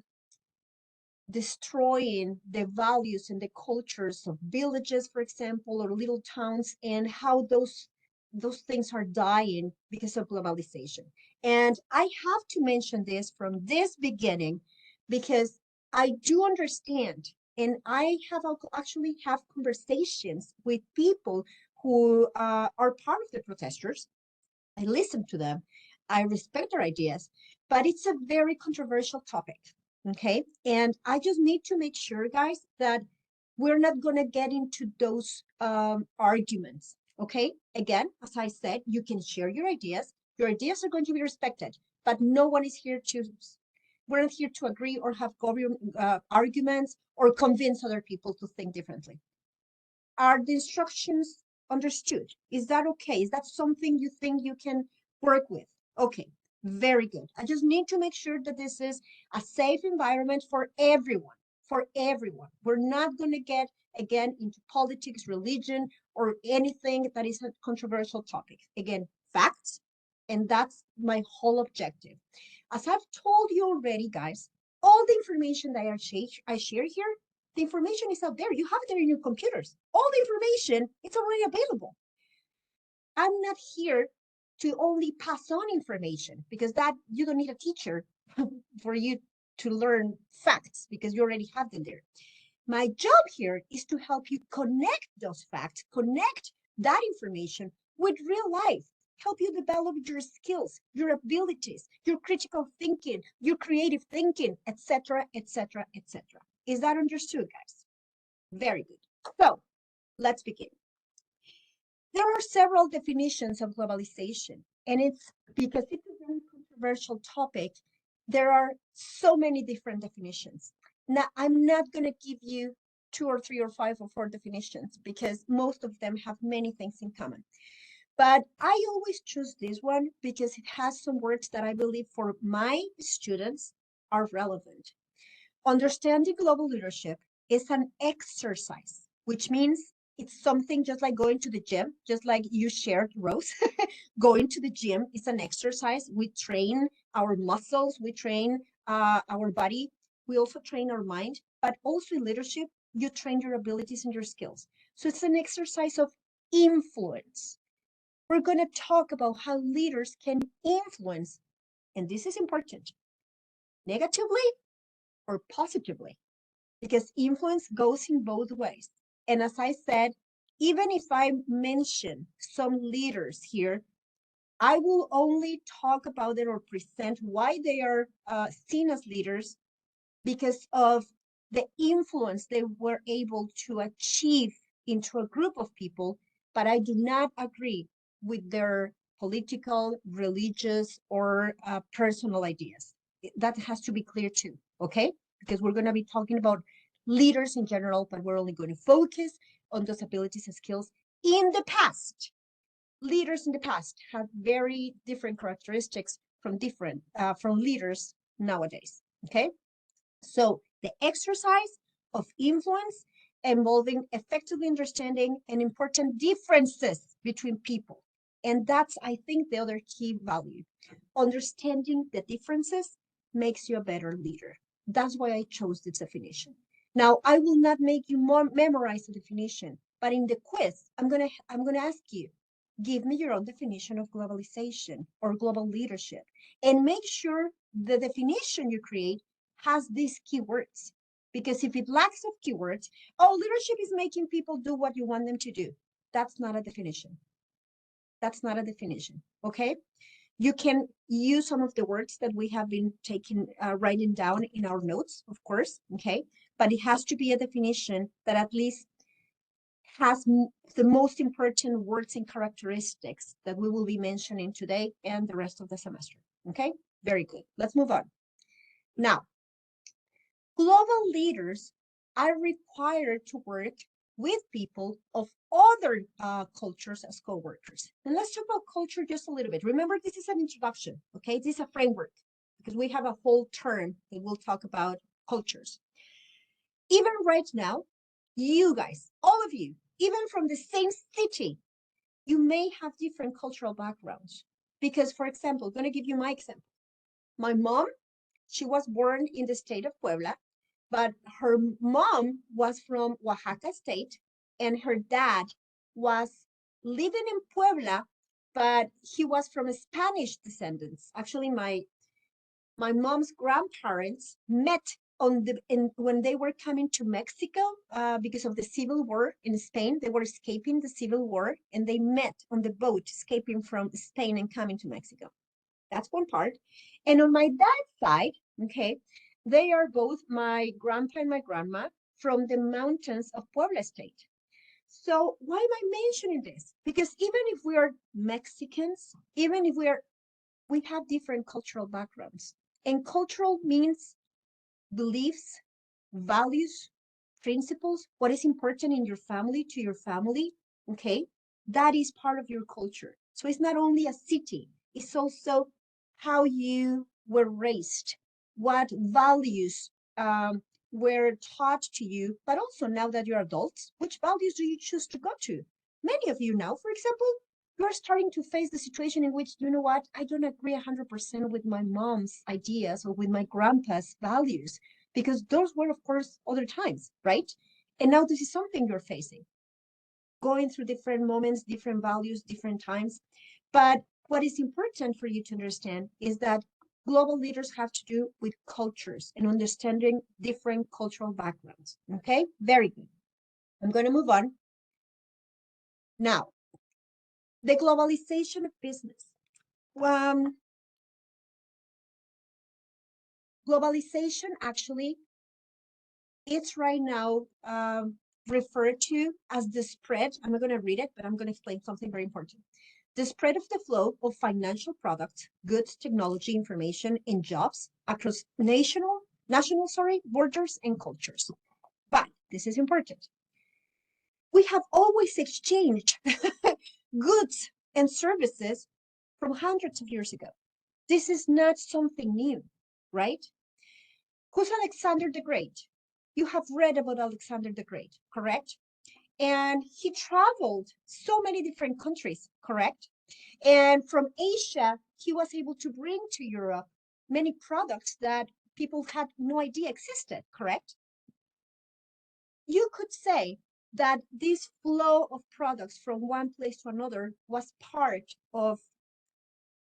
destroying the values and the cultures of villages, for example, or little towns, and how those things are dying because of globalization. And I have to mention this from this beginning because I do understand, and I have actually have conversations with people who are part of the protesters. I listen to them. I respect their ideas, but it's a very controversial topic. Okay. And I just need to make sure, guys, that we're not going to get into those arguments. Okay. Again, as I said, you can share your ideas. Your ideas are going to be respected, but no one is here to, we're not here to agree or have arguments or convince other people to think differently. Are the instructions understood? Is that okay? Is that something you think you can work with? Okay, very good. I just need to make sure that this is a safe environment for everyone, for everyone. We're not going to get, again, into politics, religion, or anything that is a controversial topic. Again, facts, and that's my whole objective. As I've told you already, guys, all the information that I share here, the information is out there. You have it in your computers. All the information, it's already available. I'm not here to only pass on information, because that you don't need a teacher for you to learn facts, because you already have them there. My job here is to help you connect those facts, connect that information with real life, help you develop your skills, your abilities, your critical thinking, your creative thinking, etc., etc., etc. Is that understood, guys? Very good. So let's begin. There are several definitions of globalization, and it's because it's a very controversial topic. There are so many different definitions. Now, I'm not going to give you 2 or 3 or 5 or 4 definitions, because most of them have many things in common. But I always choose this one because it has some words that I believe for my students are relevant. Understanding global leadership is an exercise, which means it's something just like going to the gym, just like you shared, Rose. Going to the gym is an exercise. We train our muscles, we train our body, we also train our mind, but also in leadership, you train your abilities and your skills. So it's an exercise of influence. We're going to talk about how leaders can influence, and this is important, negatively or positively, because influence goes in both ways. And as I said, even if I mention some leaders here, I will only talk about it or present why they are seen as leaders because of the influence they were able to achieve into a group of people, but I do not agree with their political, religious, or personal ideas. That has to be clear too, okay? Because we're going to be talking about leaders in general, but we're only going to focus on those abilities and skills in the past. Leaders in the past have very different characteristics from leaders nowadays, okay? So the exercise of influence involving effectively understanding and important differences between people. And that's, I think, the other key value. Understanding the differences makes you a better leader. That's why I chose this definition. Now, I will not make you memorize the definition, but in the quiz, I'm gonna ask you, give me your own definition of globalization or global leadership, and make sure the definition you create has these keywords. Because if it lacks of keywords, oh, leadership is making people do what you want them to do. That's not a definition. That's not a definition, okay? You can use some of the words that we have been writing down in our notes, of course, okay? But it has to be a definition that at least has the most important words and characteristics that we will be mentioning today and the rest of the semester, okay? Very good. Let's move on. Now, global leaders are required to work with people of other cultures as coworkers. And let's talk about culture just a little bit. Remember, this is an introduction, okay? This is a framework because we have a whole term that we'll talk about cultures. Even right now, you guys, all of you, even from the same city, you may have different cultural backgrounds. Because, for example, I'm going to give you my example. My mom, she was born in the state of Puebla, but her mom was from Oaxaca state, and her dad was living in Puebla, but he was from Spanish descendants. Actually, my mom's grandparents met when they were coming to Mexico because of the civil war in Spain. They were escaping the civil war, and they met on the boat escaping from Spain and coming to Mexico. That's one part. And on my dad's side, okay, they are both my grandpa and my grandma from the mountains of Puebla state. So why am I mentioning this? Because even if we are Mexicans, even if we have different cultural backgrounds. And cultural means beliefs, values, principles, what is important in your family to your family, okay? That is part of your culture. So it's not only a city, it's also how you were raised, what values were taught to you, but also now that you're adults, which values do you choose to go to? Many of you now, for example, you're starting to face the situation in which, you know what, I don't agree 100% with my mom's ideas or with my grandpa's values, because those were, of course, other times, right? And now this is something you're facing, going through different moments, different values, different times. But what is important for you to understand is that global leaders have to do with cultures and understanding different cultural backgrounds, okay? Very good. I'm going to move on. Now, the globalization of business. Globalization actually, it's right now referred to as the spread. I'm not going to read it, but I'm going to explain something very important. The spread of the flow of financial products, goods, technology, information, and jobs across national borders and cultures. But this is important. We have always exchanged goods and services from hundreds of years ago. This is not something new, right? Who's Alexander the Great? You have read about Alexander the Great, correct? And he traveled so many different countries, correct? And from Asia, he was able to bring to Europe many products that people had no idea existed, correct? You could say that this flow of products from one place to another was part of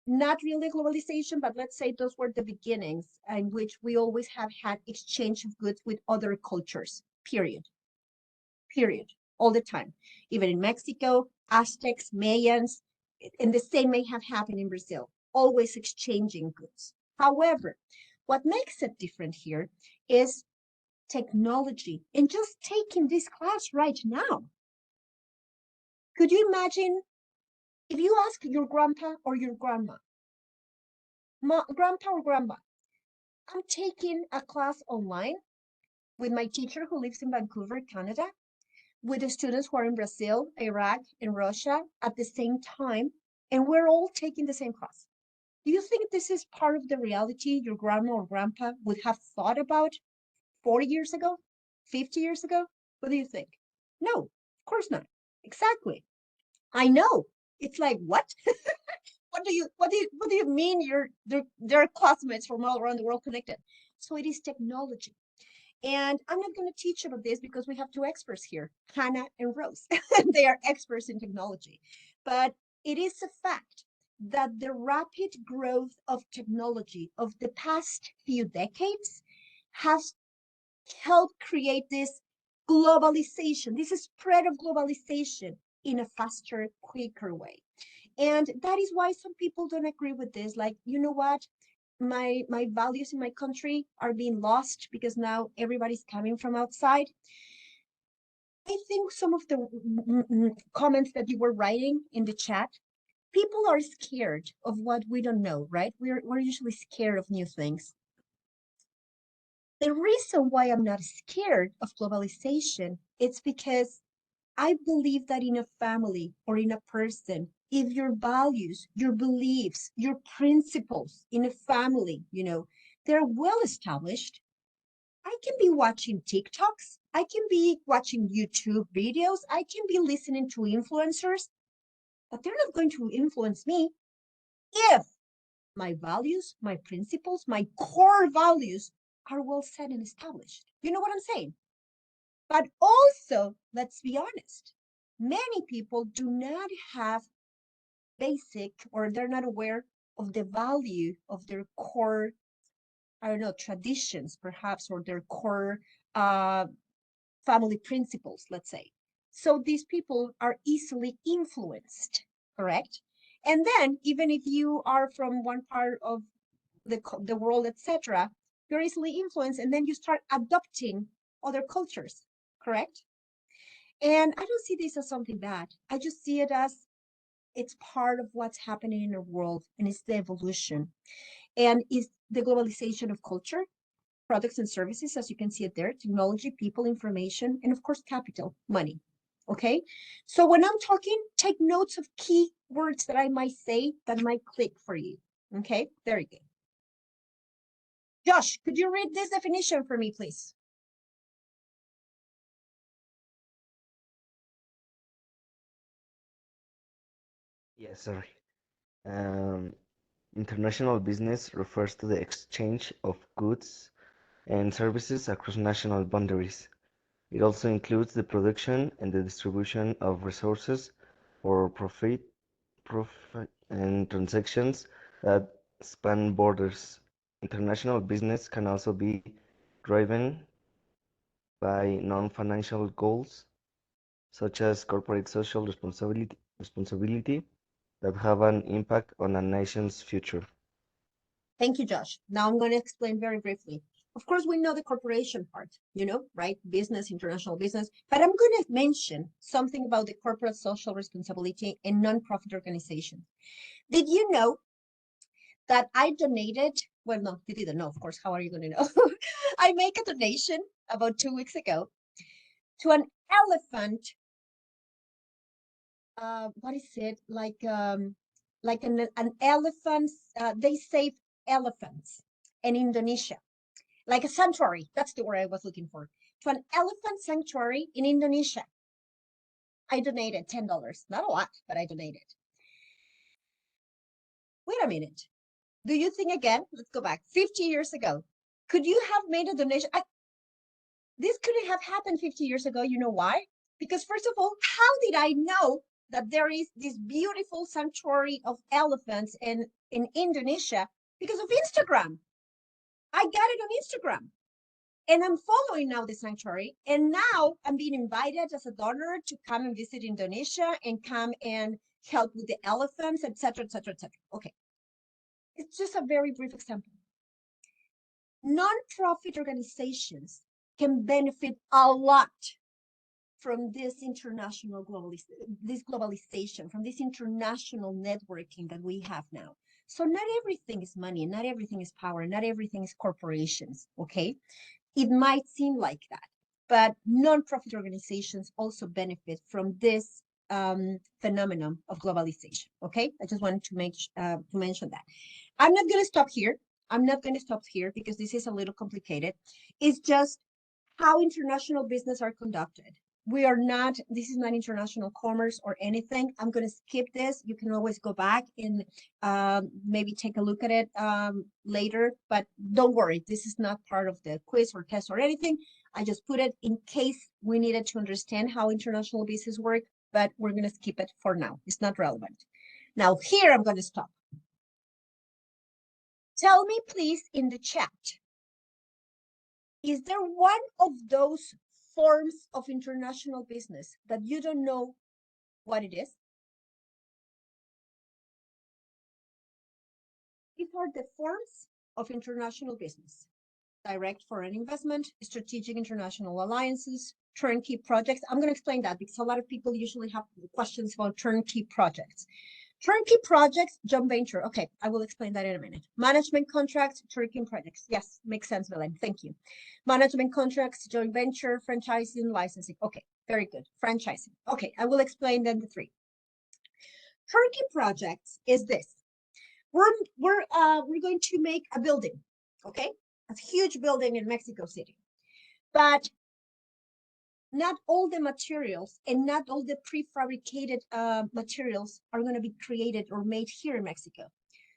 not really globalization, but let's say those were the beginnings in which we always have had exchange of goods with other cultures, period, all the time. Even in Mexico, Aztecs, Mayans, and the same may have happened in Brazil, always exchanging goods. However, what makes it different here is technology. And just taking this class right now, could you imagine if you ask your grandpa or your grandma, grandpa or grandma, I'm taking a class online with my teacher who lives in Vancouver, Canada, with the students who are in Brazil, Iraq, and Russia at the same time, and we're all taking the same class. Do you think this is part of the reality your grandma or grandpa would have thought about 40 years ago, 50 years ago? What do you think? No, of course not. Exactly. I know. It's like, what? What do you mean they're classmates from all around the world connected? So it is technology. And I'm not going to teach about this because we have two experts here, Hannah and Rose. They are experts in technology. But it is a fact that the rapid growth of technology of the past few decades has helped create this globalization, this spread of globalization in a faster, quicker way. And that is why some people don't agree with this. Like, you know what? My values in my country are being lost because now everybody's coming from outside. I think some of the comments that you were writing in the chat, people are scared of what we don't know, right? We're usually scared of new things. The reason why I'm not scared of globalization, it's because I believe that in a family or in a person, if your values, your beliefs, your principles in a family, they're well established, I can be watching TikToks, I can be watching YouTube videos, I can be listening to influencers, but they're not going to influence me if my values, my principles, my core values are well set and established. You know what I'm saying? But also, let's be honest, many people do not have basic or they're not aware of the value of their core, I don't know, traditions perhaps, or their core family principles, let's say. So these people are easily influenced, correct? And then even if you are from one part of the world, etc., you're easily influenced, and then you start adopting other cultures, correct? And I don't see this as something bad. I just see it as it's part of what's happening in the world, and it's the evolution, and it's the globalization of culture, products and services, as you can see it there, technology, people, information, and of course, capital, money. Okay? So when I'm talking, take notes of key words that I might say that might click for you. Okay? Very good. Josh, could you read this definition for me, please? Yes, sorry. Um, International business refers to the exchange of goods and services across national boundaries. It also includes the production and the distribution of resources for profit and transactions that span borders. International business can also be driven by non-financial goals, such as corporate social responsibility that have an impact on a nation's future. Thank you, Josh. Now I'm going to explain very briefly. Of course, we know the corporation part, right? Business, international business. But I'm going to mention something about the corporate social responsibility in nonprofit organizations. Did you know that I donated? Well, no, you didn't know, of course. How are you going to know? I make a donation about 2 weeks ago to an elephant. What is it? Like an elephant. They save elephants in Indonesia, like a sanctuary. That's the word I was looking for. To an elephant sanctuary in Indonesia. I donated $10. Not a lot, but I donated. Wait a minute. Do you think again? Let's go back 50 years ago. Could you have made a donation? This couldn't have happened 50 years ago. You know why? Because first of all, how did I know that there is this beautiful sanctuary of elephants in Indonesia? Because of Instagram. I got it on Instagram. And I'm following now the sanctuary. And now I'm being invited as a donor to come and visit Indonesia and come and help with the elephants, etc., etc., etc. Okay. It's just a very brief example. Non-profit organizations can benefit a lot from this international globalization, from this international networking that we have now. So not everything is money, not everything is power, not everything is corporations, okay? It might seem like that, but non-profit organizations also benefit from this phenomenon of globalization, okay? I just wanted to mention that. I'm not going to stop here. I'm not going to stop here because this is a little complicated. It's just how international business are conducted. This is not international commerce or anything. I'm going to skip this. You can always go back and maybe take a look at it later, but don't worry. This is not part of the quiz or test or anything. I just put it in case we needed to understand how international business work, but we're going to skip it for now. It's not relevant. Now here I'm going to stop. Tell me please in the chat, is there one of those forms of international business that you don't know what it is? These are the forms of international business: direct foreign investment, strategic international alliances, turnkey projects. I'm going to explain that because a lot of people usually have questions about turnkey projects. Turnkey projects, joint venture. Okay, I will explain that in a minute. Management contracts, turnkey projects. Yes, makes sense, Belen. Thank you. Management contracts, joint venture, franchising, licensing. Okay, Very good. Franchising. Okay, I will explain then the three. Turnkey projects is this. We're going to make a building, okay? A huge building in Mexico City. But not all the materials and not all the prefabricated materials are going to be created or made here in Mexico.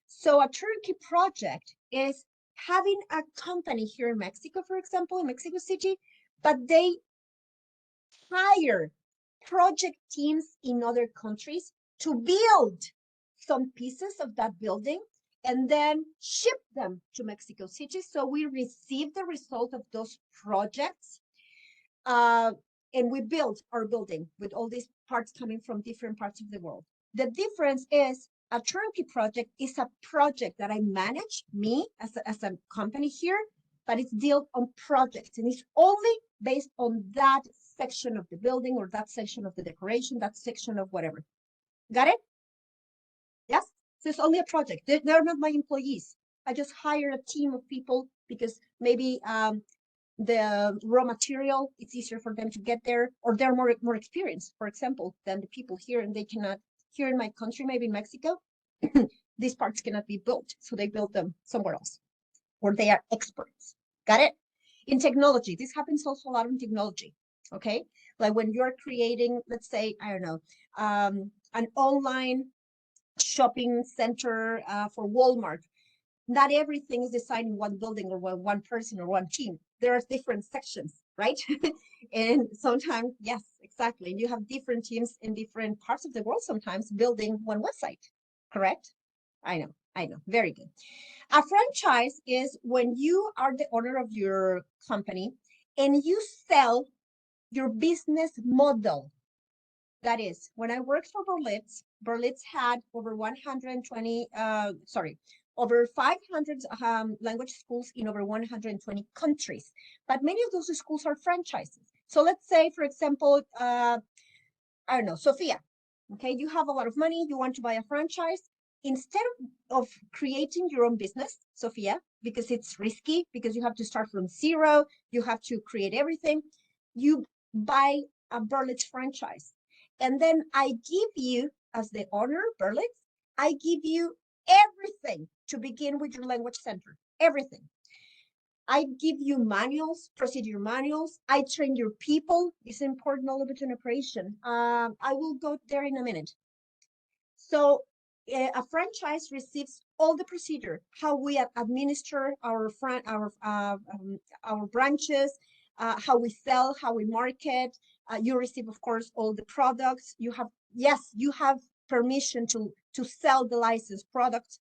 So a turnkey project is having a company here in Mexico, for example, in Mexico City, but they hire project teams in other countries to build some pieces of that building and then ship them to Mexico City. So we receive the result of those projects and we build our building with all these parts coming from different parts of the world. The difference is a turnkey project is a project that I manage, me as a company here, but it's dealt on projects and it's only based on that section of the building or that section of the decoration, that section of whatever. Got it? Yes? So it's only a project. They're not my employees. I just hire a team of people because maybe the raw material, it's easier for them to get there, or they're more experienced, for example, than the people here, and they cannot, here in my country, maybe in Mexico, these parts cannot be built, so they build them somewhere else, where they are experts. Got it? In technology, this happens also a lot in technology, okay? Like when you're creating, let's say, I don't know, an online shopping center for Walmart, not everything is designed in one building or one person or one team. There are different sections, right? And sometimes, yes, exactly. You have different teams in different parts of the world sometimes building one website, correct? I know, very good. A franchise is when you are the owner of your company and you sell your business model. That is, when I worked for Berlitz had over 120, over 500 language schools in over 120 countries. But many of those schools are franchises. So let's say, for example, I don't know, Sophia. Okay, you have a lot of money, you want to buy a franchise. Instead of creating your own business, Sophia, because it's risky, because you have to start from zero, you have to create everything, you buy a Berlitz franchise. And then I give you, as the owner, Berlitz, I give you everything to begin with your language center, everything. I give you manuals, procedure manuals. I train your people. It's important all of it in operation. I will go there in a minute. So a franchise receives all the procedure, how we administer our branches, how we sell, how we market. You receive, of course, all the products. You have permission to sell the licensed products.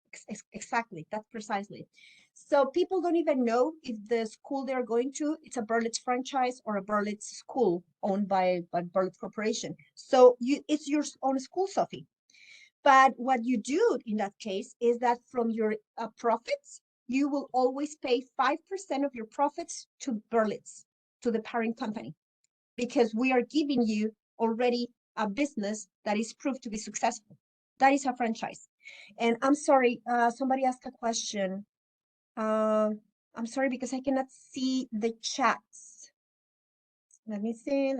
Exactly, that's precisely. So people don't even know if the school they're going to, it's a Berlitz franchise or a Berlitz school owned by Berlitz Corporation. So it's your own school, Sophie. But what you do in that case is that from your profits, you will always pay 5% of your profits to Berlitz, to the parent company, because we are giving you already a business that is proved to be successful. That is a franchise. And I'm sorry, somebody asked a question. I'm sorry because I cannot see the chats. Let me see.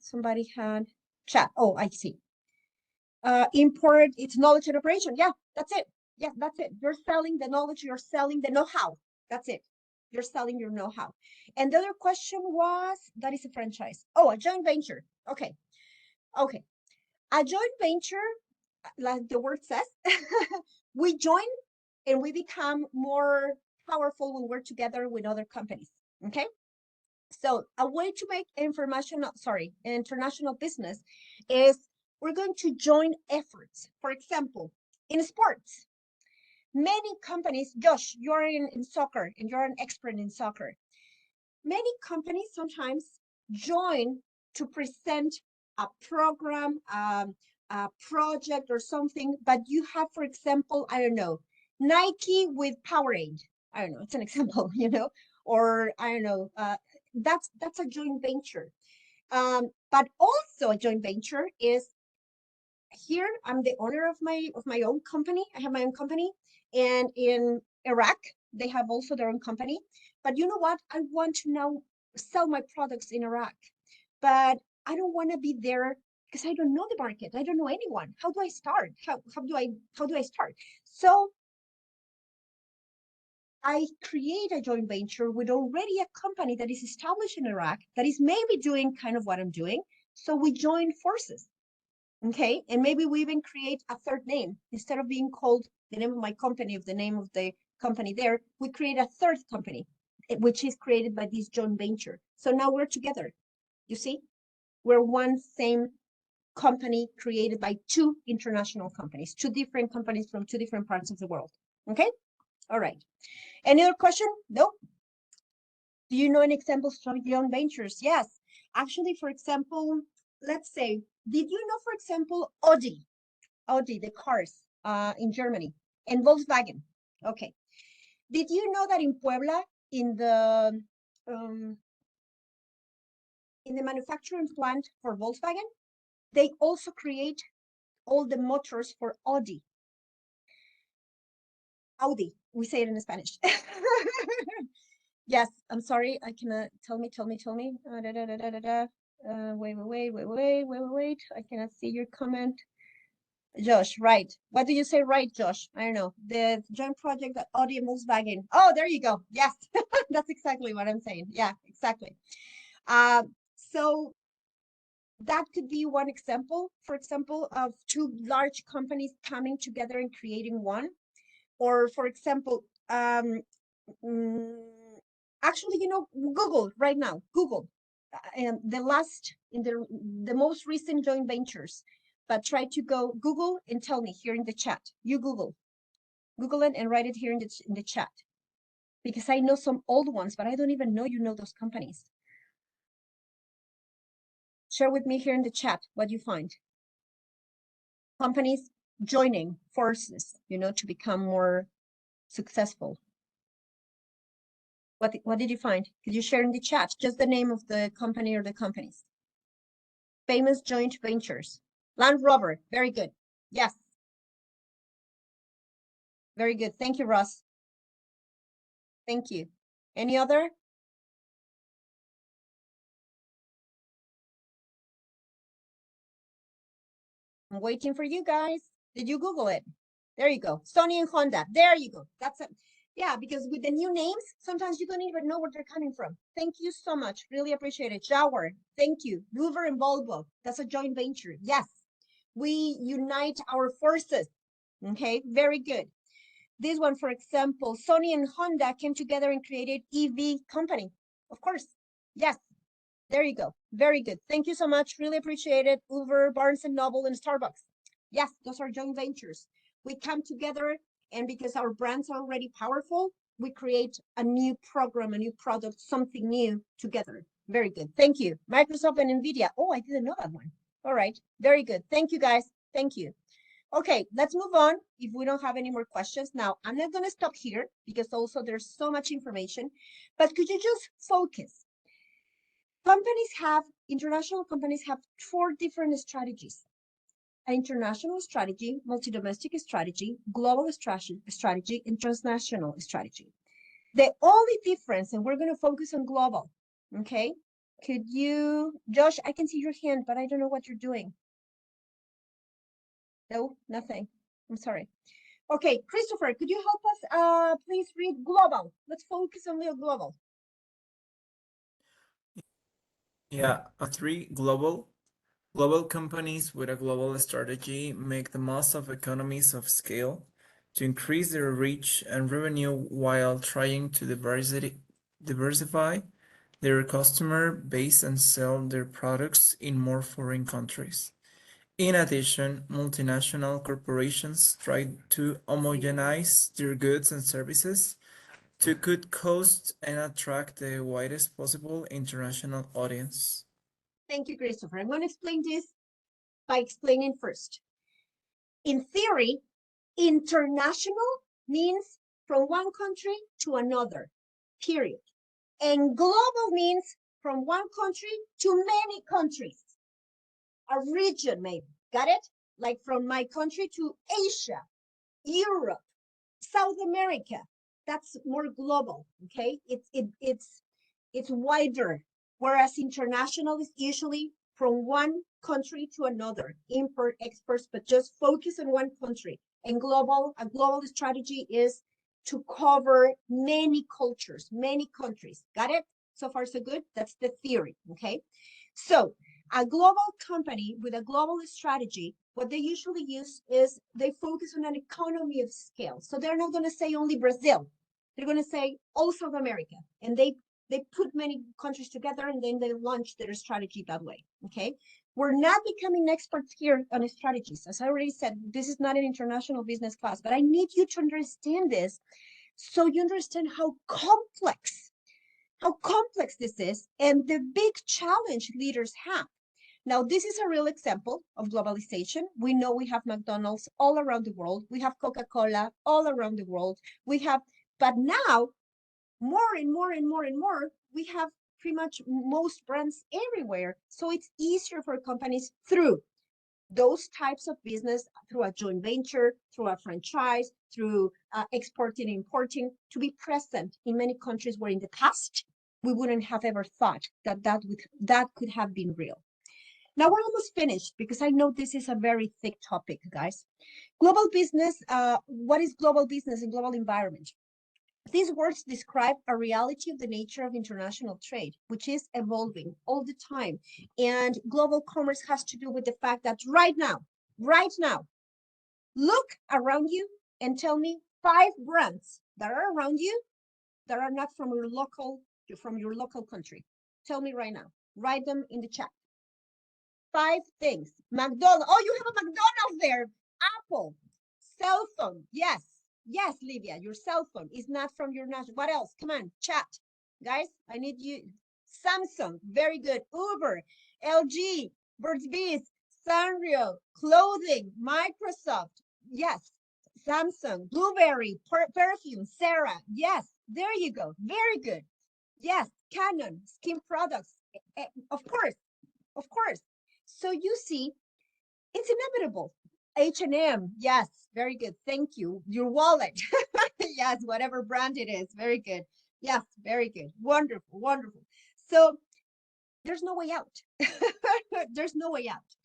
Somebody had chat. Oh, I see. Import, it's knowledge and operation. Yeah, that's it. Yeah, that's it. You're selling the knowledge, you're selling the know-how. That's it. You're selling your know-how. And the other question was, that is a franchise. Oh, a joint venture. Okay. A joint venture, like the word says, we join and we become more powerful when we're together with other companies. Okay. So a way to make international business is we're going to join efforts. For example, in sports, many companies, Josh, you're in soccer and you're an expert in soccer. Many companies sometimes join to present a program, a project or something, but you have, for example, I don't know, Nike with Powerade. I don't know, it's an example, or I don't know, that's a joint venture. But also a joint venture is here. I'm the owner of my own company. I have my own company, and in Iraq they have also their own company. But you know what? I want to now sell my products in Iraq. but I don't want to be there because I don't know the market. I don't know anyone. How do I start? How do I start? So I create a joint venture with already a company that is established in Iraq that is maybe doing kind of what I'm doing. So we join forces. Okay. And maybe we even create a third name. Instead of being called the name of my company, of the name of the company there, we create a third company, which is created by this joint venture. So now we're together. You see, we're one same company created by two international companies, two different companies from two different parts of the world. Okay. All right. Any other question? Nope. Do you know any examples of joint ventures? Yes. Actually, for example, let's say, did you know, for example, Audi, the cars in Germany, and Volkswagen? Okay. Did you know that in Puebla, um, in the manufacturing plant for Volkswagen, they also create all the motors for Audi. Audi, we say it in Spanish. Yes, I'm sorry, I cannot, tell me. Wait. I cannot see your comment. Josh, right. What do you say, right, Josh? I don't know. The joint project that Audi and Volkswagen. Oh, there you go. Yes, that's exactly what I'm saying. Yeah, exactly. So that could be one example, for example, of two large companies coming together and creating one. Or for example, actually, you know, Google right now, Google, and the most recent joint ventures, but try to go Google and tell me here in the chat. You Google it and write it here in the chat, because I know some old ones, but I don't even know you know those companies. Share with me here in the chat what you find. Companies joining forces, you know, to become more successful. What did you find? Could you share in the chat just the name of the company or the companies? Famous joint ventures. Land Rover, very good. Yes. Very good. Thank you, Ross. Thank you. Any other? I'm waiting for you guys. Did you Google it? There you go. Sony and Honda. There you go. That's it. Yeah, because with the new names, sometimes you don't even know where they're coming from. Thank you so much. Really appreciate it. Jaguar, thank you. Hoover and Volvo. That's a joint venture. Yes. We unite our forces. Okay, very good. This one, for example, Sony and Honda came together and created EV company. Of course. Yes. There you go. Very good. Thank you so much. Really appreciate it. Uber, Barnes and Noble, and Starbucks. Yes, those are joint ventures. We come together, and because our brands are already powerful, we create a new program, a new product, something new together. Very good. Thank you. Microsoft and NVIDIA. Oh, I didn't know that one. All right. Very good. Thank you, guys. Thank you. Okay, let's move on if we don't have any more questions. Now, I'm not going to stop here because also there's so much information, but could you just focus? International companies have four different strategies: an international strategy, multi-domestic strategy, global strategy, and transnational strategy. The only difference, and we're going to focus on global, okay? Could you, Josh, I can see your hand, but I don't know what you're doing. No, nothing. I'm sorry. Okay, Christopher, could you help us please read global? Let's focus on the global. Yeah, three global companies with a global strategy make the most of economies of scale to increase their reach and revenue while trying to diversify their customer base and sell their products in more foreign countries. In addition, multinational corporations try to homogenize their goods and services to cut costs and attract the widest possible international audience. Thank you, Christopher. I'm going to explain this by explaining first. In theory, international means from one country to another, period. And global means from one country to many countries, a region maybe, got it? Like from my country to Asia, Europe, South America. That's more global, okay? It's wider, whereas international is usually from one country to another, import, exports, but just focus on one country. And a global strategy is to cover many cultures, many countries. Got it? So far, so good? That's the theory, okay? So a global company with a global strategy, what they usually use is they focus on an economy of scale. So they're not going to say only Brazil. They're going to say all South America. And they put many countries together and then they launch their strategy that way, okay? We're not becoming experts here on strategies. As I already said, this is not an international business class, but I need you to understand this so you understand how complex this is and the big challenge leaders have. Now, this is a real example of globalization. We know we have McDonald's all around the world. We have Coca-Cola all around the world. But now, more and more and more and more, we have pretty much most brands everywhere. So it's easier for companies through those types of business, through a joint venture, through a franchise, through exporting, importing, to be present in many countries where in the past, we wouldn't have ever thought that could have been real. Now we're almost finished because I know this is a very thick topic, guys. Global business, what is global business and global environment? These words describe a reality of the nature of international trade, which is evolving all the time. And global commerce has to do with the fact that right now, look around you and tell me 5 brands that are around you that are not from your local country. Tell me right now. Write them in the chat. 5 things. McDonald's. Oh, you have a McDonald's there. Apple. Cell phone. Yes. Yes, Livia, your cell phone is not from your national. What else? Come on, chat. Guys, I need you. Samsung. Very good. Uber. LG. Burt's Bees. Sanrio. Clothing. Microsoft. Yes. Samsung. Blueberry. Perfume. Sarah. Yes. There you go. Very good. Yes. Canon. Skin products. Of course. Of course. So you see, it's inevitable. H&M, yes, very good. Thank you. Your wallet, yes, whatever brand it is, very good. Yes, very good. Wonderful, wonderful. So there's no way out. There's no way out.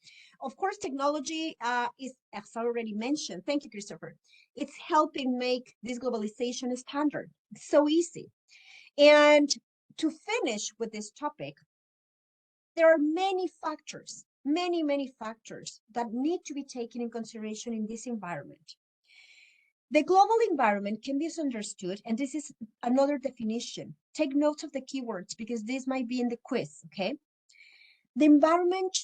Of course, technology is, as I already mentioned, thank you, Christopher. It's helping make this globalization a standard. It's so easy. And to finish with this topic, there are many factors that need to be taken in consideration in this environment. The global environment can be understood, and this is another definition. Take note of the keywords because this might be in the quiz, okay? The environment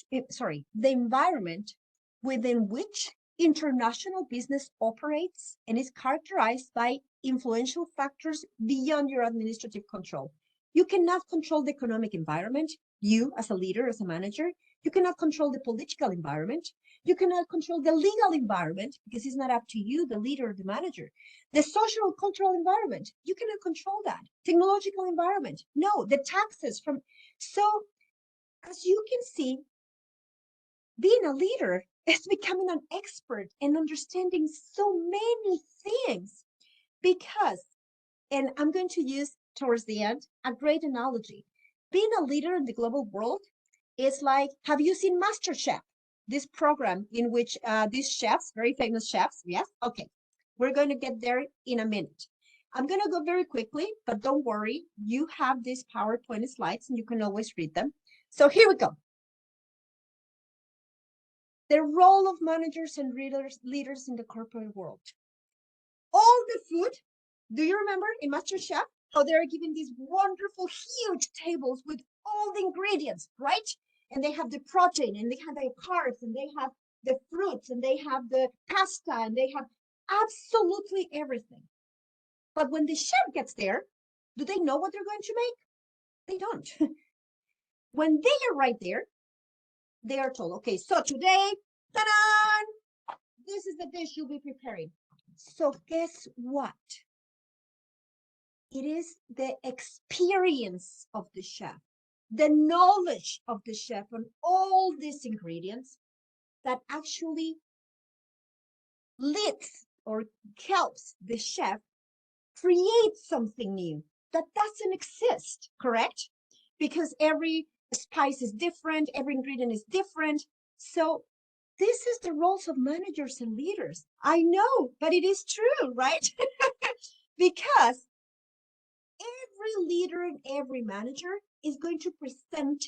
within which international business operates and is characterized by influential factors beyond your administrative control. You cannot control the economic environment. You, as a leader, as a manager, you cannot control the political environment. You cannot control the legal environment because it's not up to you, the leader or the manager. The social and cultural environment, you cannot control that. Technological environment, no. The taxes from, so as you can see, being a leader is becoming an expert and understanding so many things because, and I'm going to use towards the end, a great analogy. Being a leader in the global world is like, have you seen MasterChef? This program in which these chefs, very famous chefs, yes? Okay, we're going to get there in a minute. I'm going to go very quickly, but don't worry. You have these PowerPoint slides and you can always read them. So here we go. The role of managers and leaders in the corporate world. All the food, do you remember in MasterChef how they're giving these wonderful, huge tables with all the ingredients, right? And they have the protein, and they have the carbs, and they have the fruits, and they have the pasta, and they have absolutely everything. But when the chef gets there, do they know what they're going to make? They don't. When they are right there, they are told, okay, so today, ta-da! This is the dish you'll be preparing. So guess what? It is the experience of the chef, the knowledge of the chef on all these ingredients that actually leads or helps the chef create something new that doesn't exist, correct? because every spice is different, every ingredient is different. So this is the roles of managers and leaders. I know, but it is true, right? Because every leader and every manager is going to present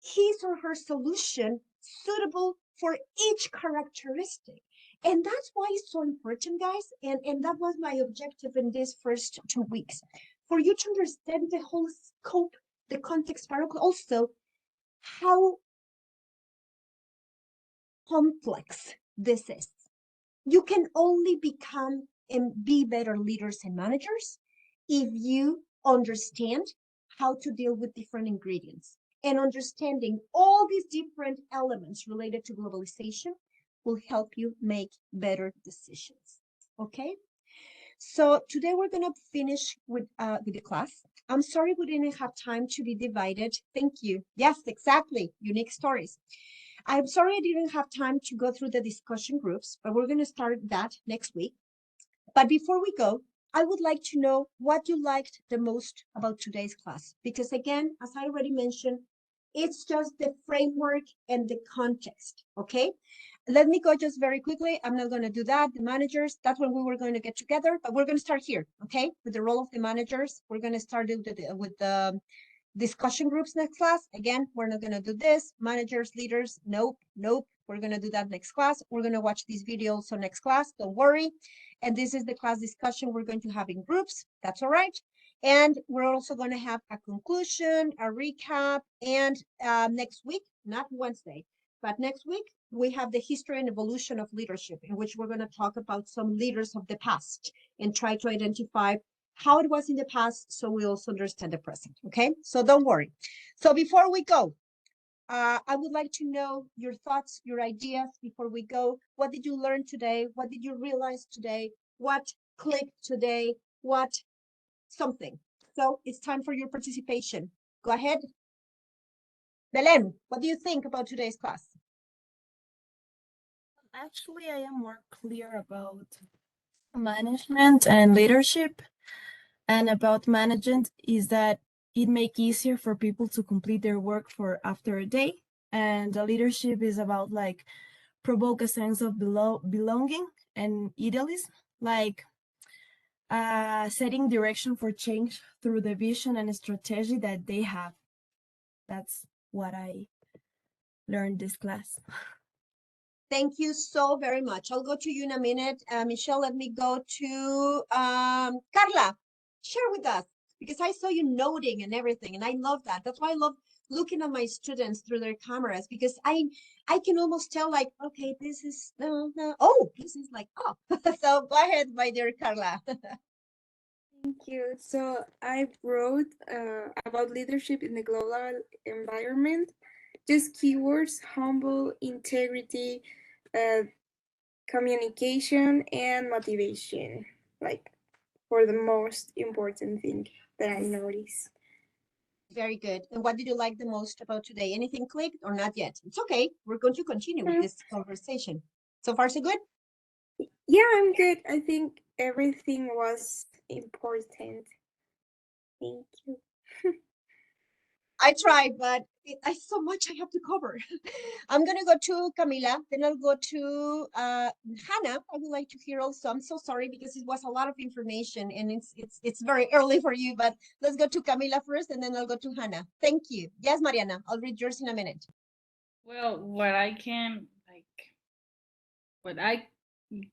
his or her solution suitable for each characteristic. And that's why it's so important, guys. And that was my objective in these first 2 weeks, for you to understand the whole scope, the context, but also how complex this is. You can only become and be better leaders and managers if you understand how to deal with different ingredients. And understanding all these different elements related to globalization will help you make better decisions. Okay? So today we're gonna finish with the class. I'm sorry we didn't have time to be divided. Thank you. Yes, exactly. Unique stories. I'm sorry I didn't have time to go through the discussion groups, but we're gonna start that next week. But before we go, I would like to know what you liked the most about today's class. Because again, as I already mentioned, it's just the framework and the context, okay? Let me go just very quickly. I'm not gonna do that. The managers, that's when we were going to get together, but we're gonna start here, okay? With the role of the managers. We're gonna start with the discussion groups next class. Again, we're not gonna do this. Managers, leaders, nope, nope. We're gonna do that next class. We're gonna watch these videos so next class, don't worry. And this is the class discussion we're going to have in groups. That's all right. And we're also gonna have a conclusion, a recap, and next week, not Wednesday, but next week, we have the history and evolution of leadership, in which we're gonna talk about some leaders of the past and try to identify how it was in the past, so we also understand the present, okay? So don't worry. So before we go, I would like to know your thoughts, your ideas before we go. What did you learn today? What did you realize today? What clicked today? What something? So it's time for your participation. Go ahead. Belen, what do you think about today's class? Actually, I am more clear about management and leadership. And about management is that it make easier for people to complete their work for after a day. And the leadership is about like provoke a sense of belonging and idealism, like setting direction for change through the vision and strategy that they have. That's what I learned this class. Thank you so very much. I'll go to you in a minute. Michelle, let me go to Carla. Share with us, because I saw you noting and everything, and I love that. That's why I love looking at my students through their cameras, because I can almost tell, like, okay, this is no, oh, this is like, oh. So go ahead, my dear Carla. Thank you. So I wrote about leadership in the global environment, just keywords: humble, integrity, communication, and motivation, like for the most important thing that I noticed. Very good. And what did you like the most about today? Anything clicked or not yet? It's okay. We're going to continue with this conversation. So far, so good? Yeah, I'm good. I think everything was important. Thank you. I tried, but I so much I have to cover. I'm gonna go to Camila, then I'll go to Hannah. I would like to hear also. I'm so sorry because it was a lot of information and it's very early for you, but let's go to Camila first and then I'll go to Hannah. Thank you. Yes, Mariana, I'll read yours in a minute. Well, what I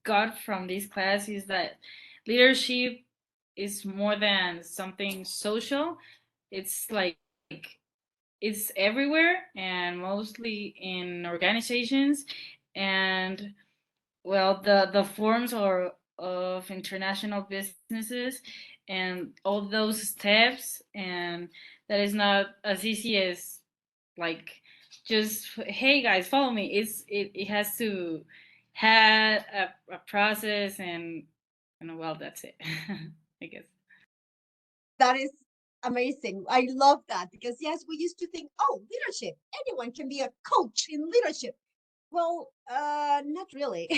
got from this class is that leadership is more than something social. It's like it's everywhere and mostly in organizations, and well, the forms or of international businesses and all those steps, and that is not as easy as like just, hey guys, follow me. It has to have a process, and well, that's it. I guess. That is amazing. I love that because yes, we used to think, oh, leadership, anyone can be a coach in leadership. Well, not really.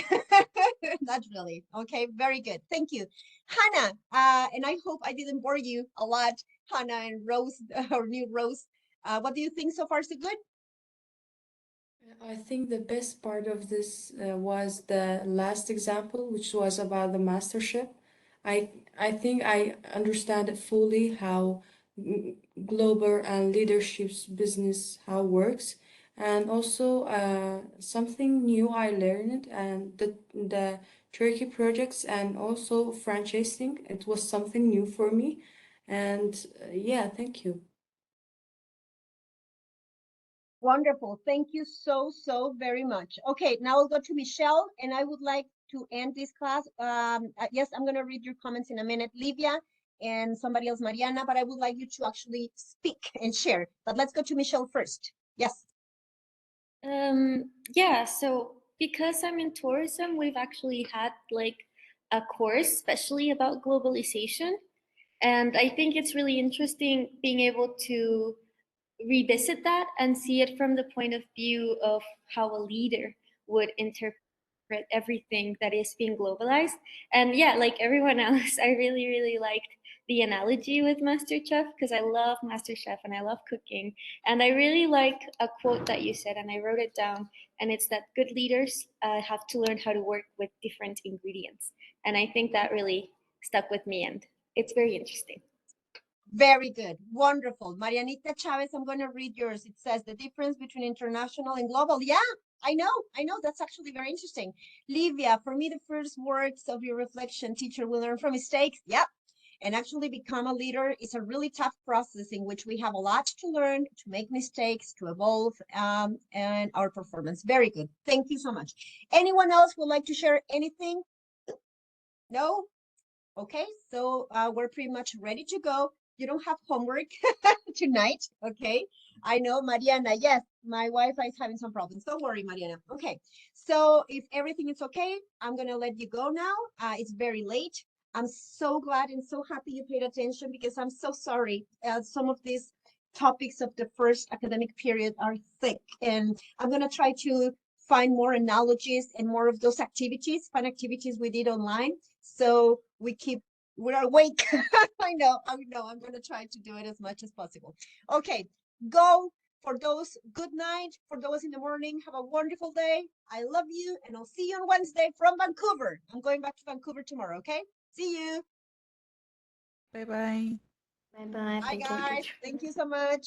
Not really. Okay, very good. Thank you. Hannah, and I hope I didn't bore you a lot, Hannah and Rose, our new Rose. What do you think so far, so good? I think the best part of this was the last example, which was about the mastership. I I think I understand it fully how global and leadership's business how works, and also something new I learned and the Turkey projects and also franchising. It was something new for me, and yeah, thank you. Wonderful. Thank you so very much. Okay, now I'll go to Michelle, and I would like to end this class. Yes, I'm going to read your comments in a minute, Livia, and somebody else, Mariana, but I would like you to actually speak and share. But let's go to Michelle first. Yes. Yeah, so because I'm in tourism, we've actually had like a course especially about globalization. And I think it's really interesting being able to revisit that and see it from the point of view of how a leader would interpret everything that is being globalized. And yeah, like everyone else, I really liked the analogy with MasterChef because I love MasterChef and I love cooking. And I really like a quote that you said, and I wrote it down, and it's that good leaders have to learn how to work with different ingredients. And I think that really stuck with me, and it's very interesting. Very good. Wonderful. Marianita Chavez, I'm going to read yours. It says the difference between international and global. Yeah, I know. That's actually very interesting. Livia, for me, the first words of your reflection, teacher will learn from mistakes. Yep. And actually become a leader is a really tough process in which we have a lot to learn, to make mistakes, to evolve, and our performance. Very good. Thank you so much. Anyone else would like to share anything? No? Okay, so we're pretty much ready to go. You don't have homework tonight, okay? I know, Mariana, yes, my Wi-Fi is having some problems. Don't worry, Mariana. Okay, so if everything is okay, I'm gonna let you go now. It's very late. I'm so glad and so happy you paid attention because I'm so sorry. Some of these topics of the first academic period are thick, and I'm gonna try to find more analogies and more of those activities, fun activities we did online. So we're awake. I know, I'm going to try to do it as much as possible. Okay, go. For those, good night. For those in the morning, have a wonderful day. I love you, and I'll see you on Wednesday from Vancouver. I'm going back to Vancouver tomorrow, okay? See you. Bye bye. Bye bye. Bye, Thank you, guys. teacher. Thank you so much.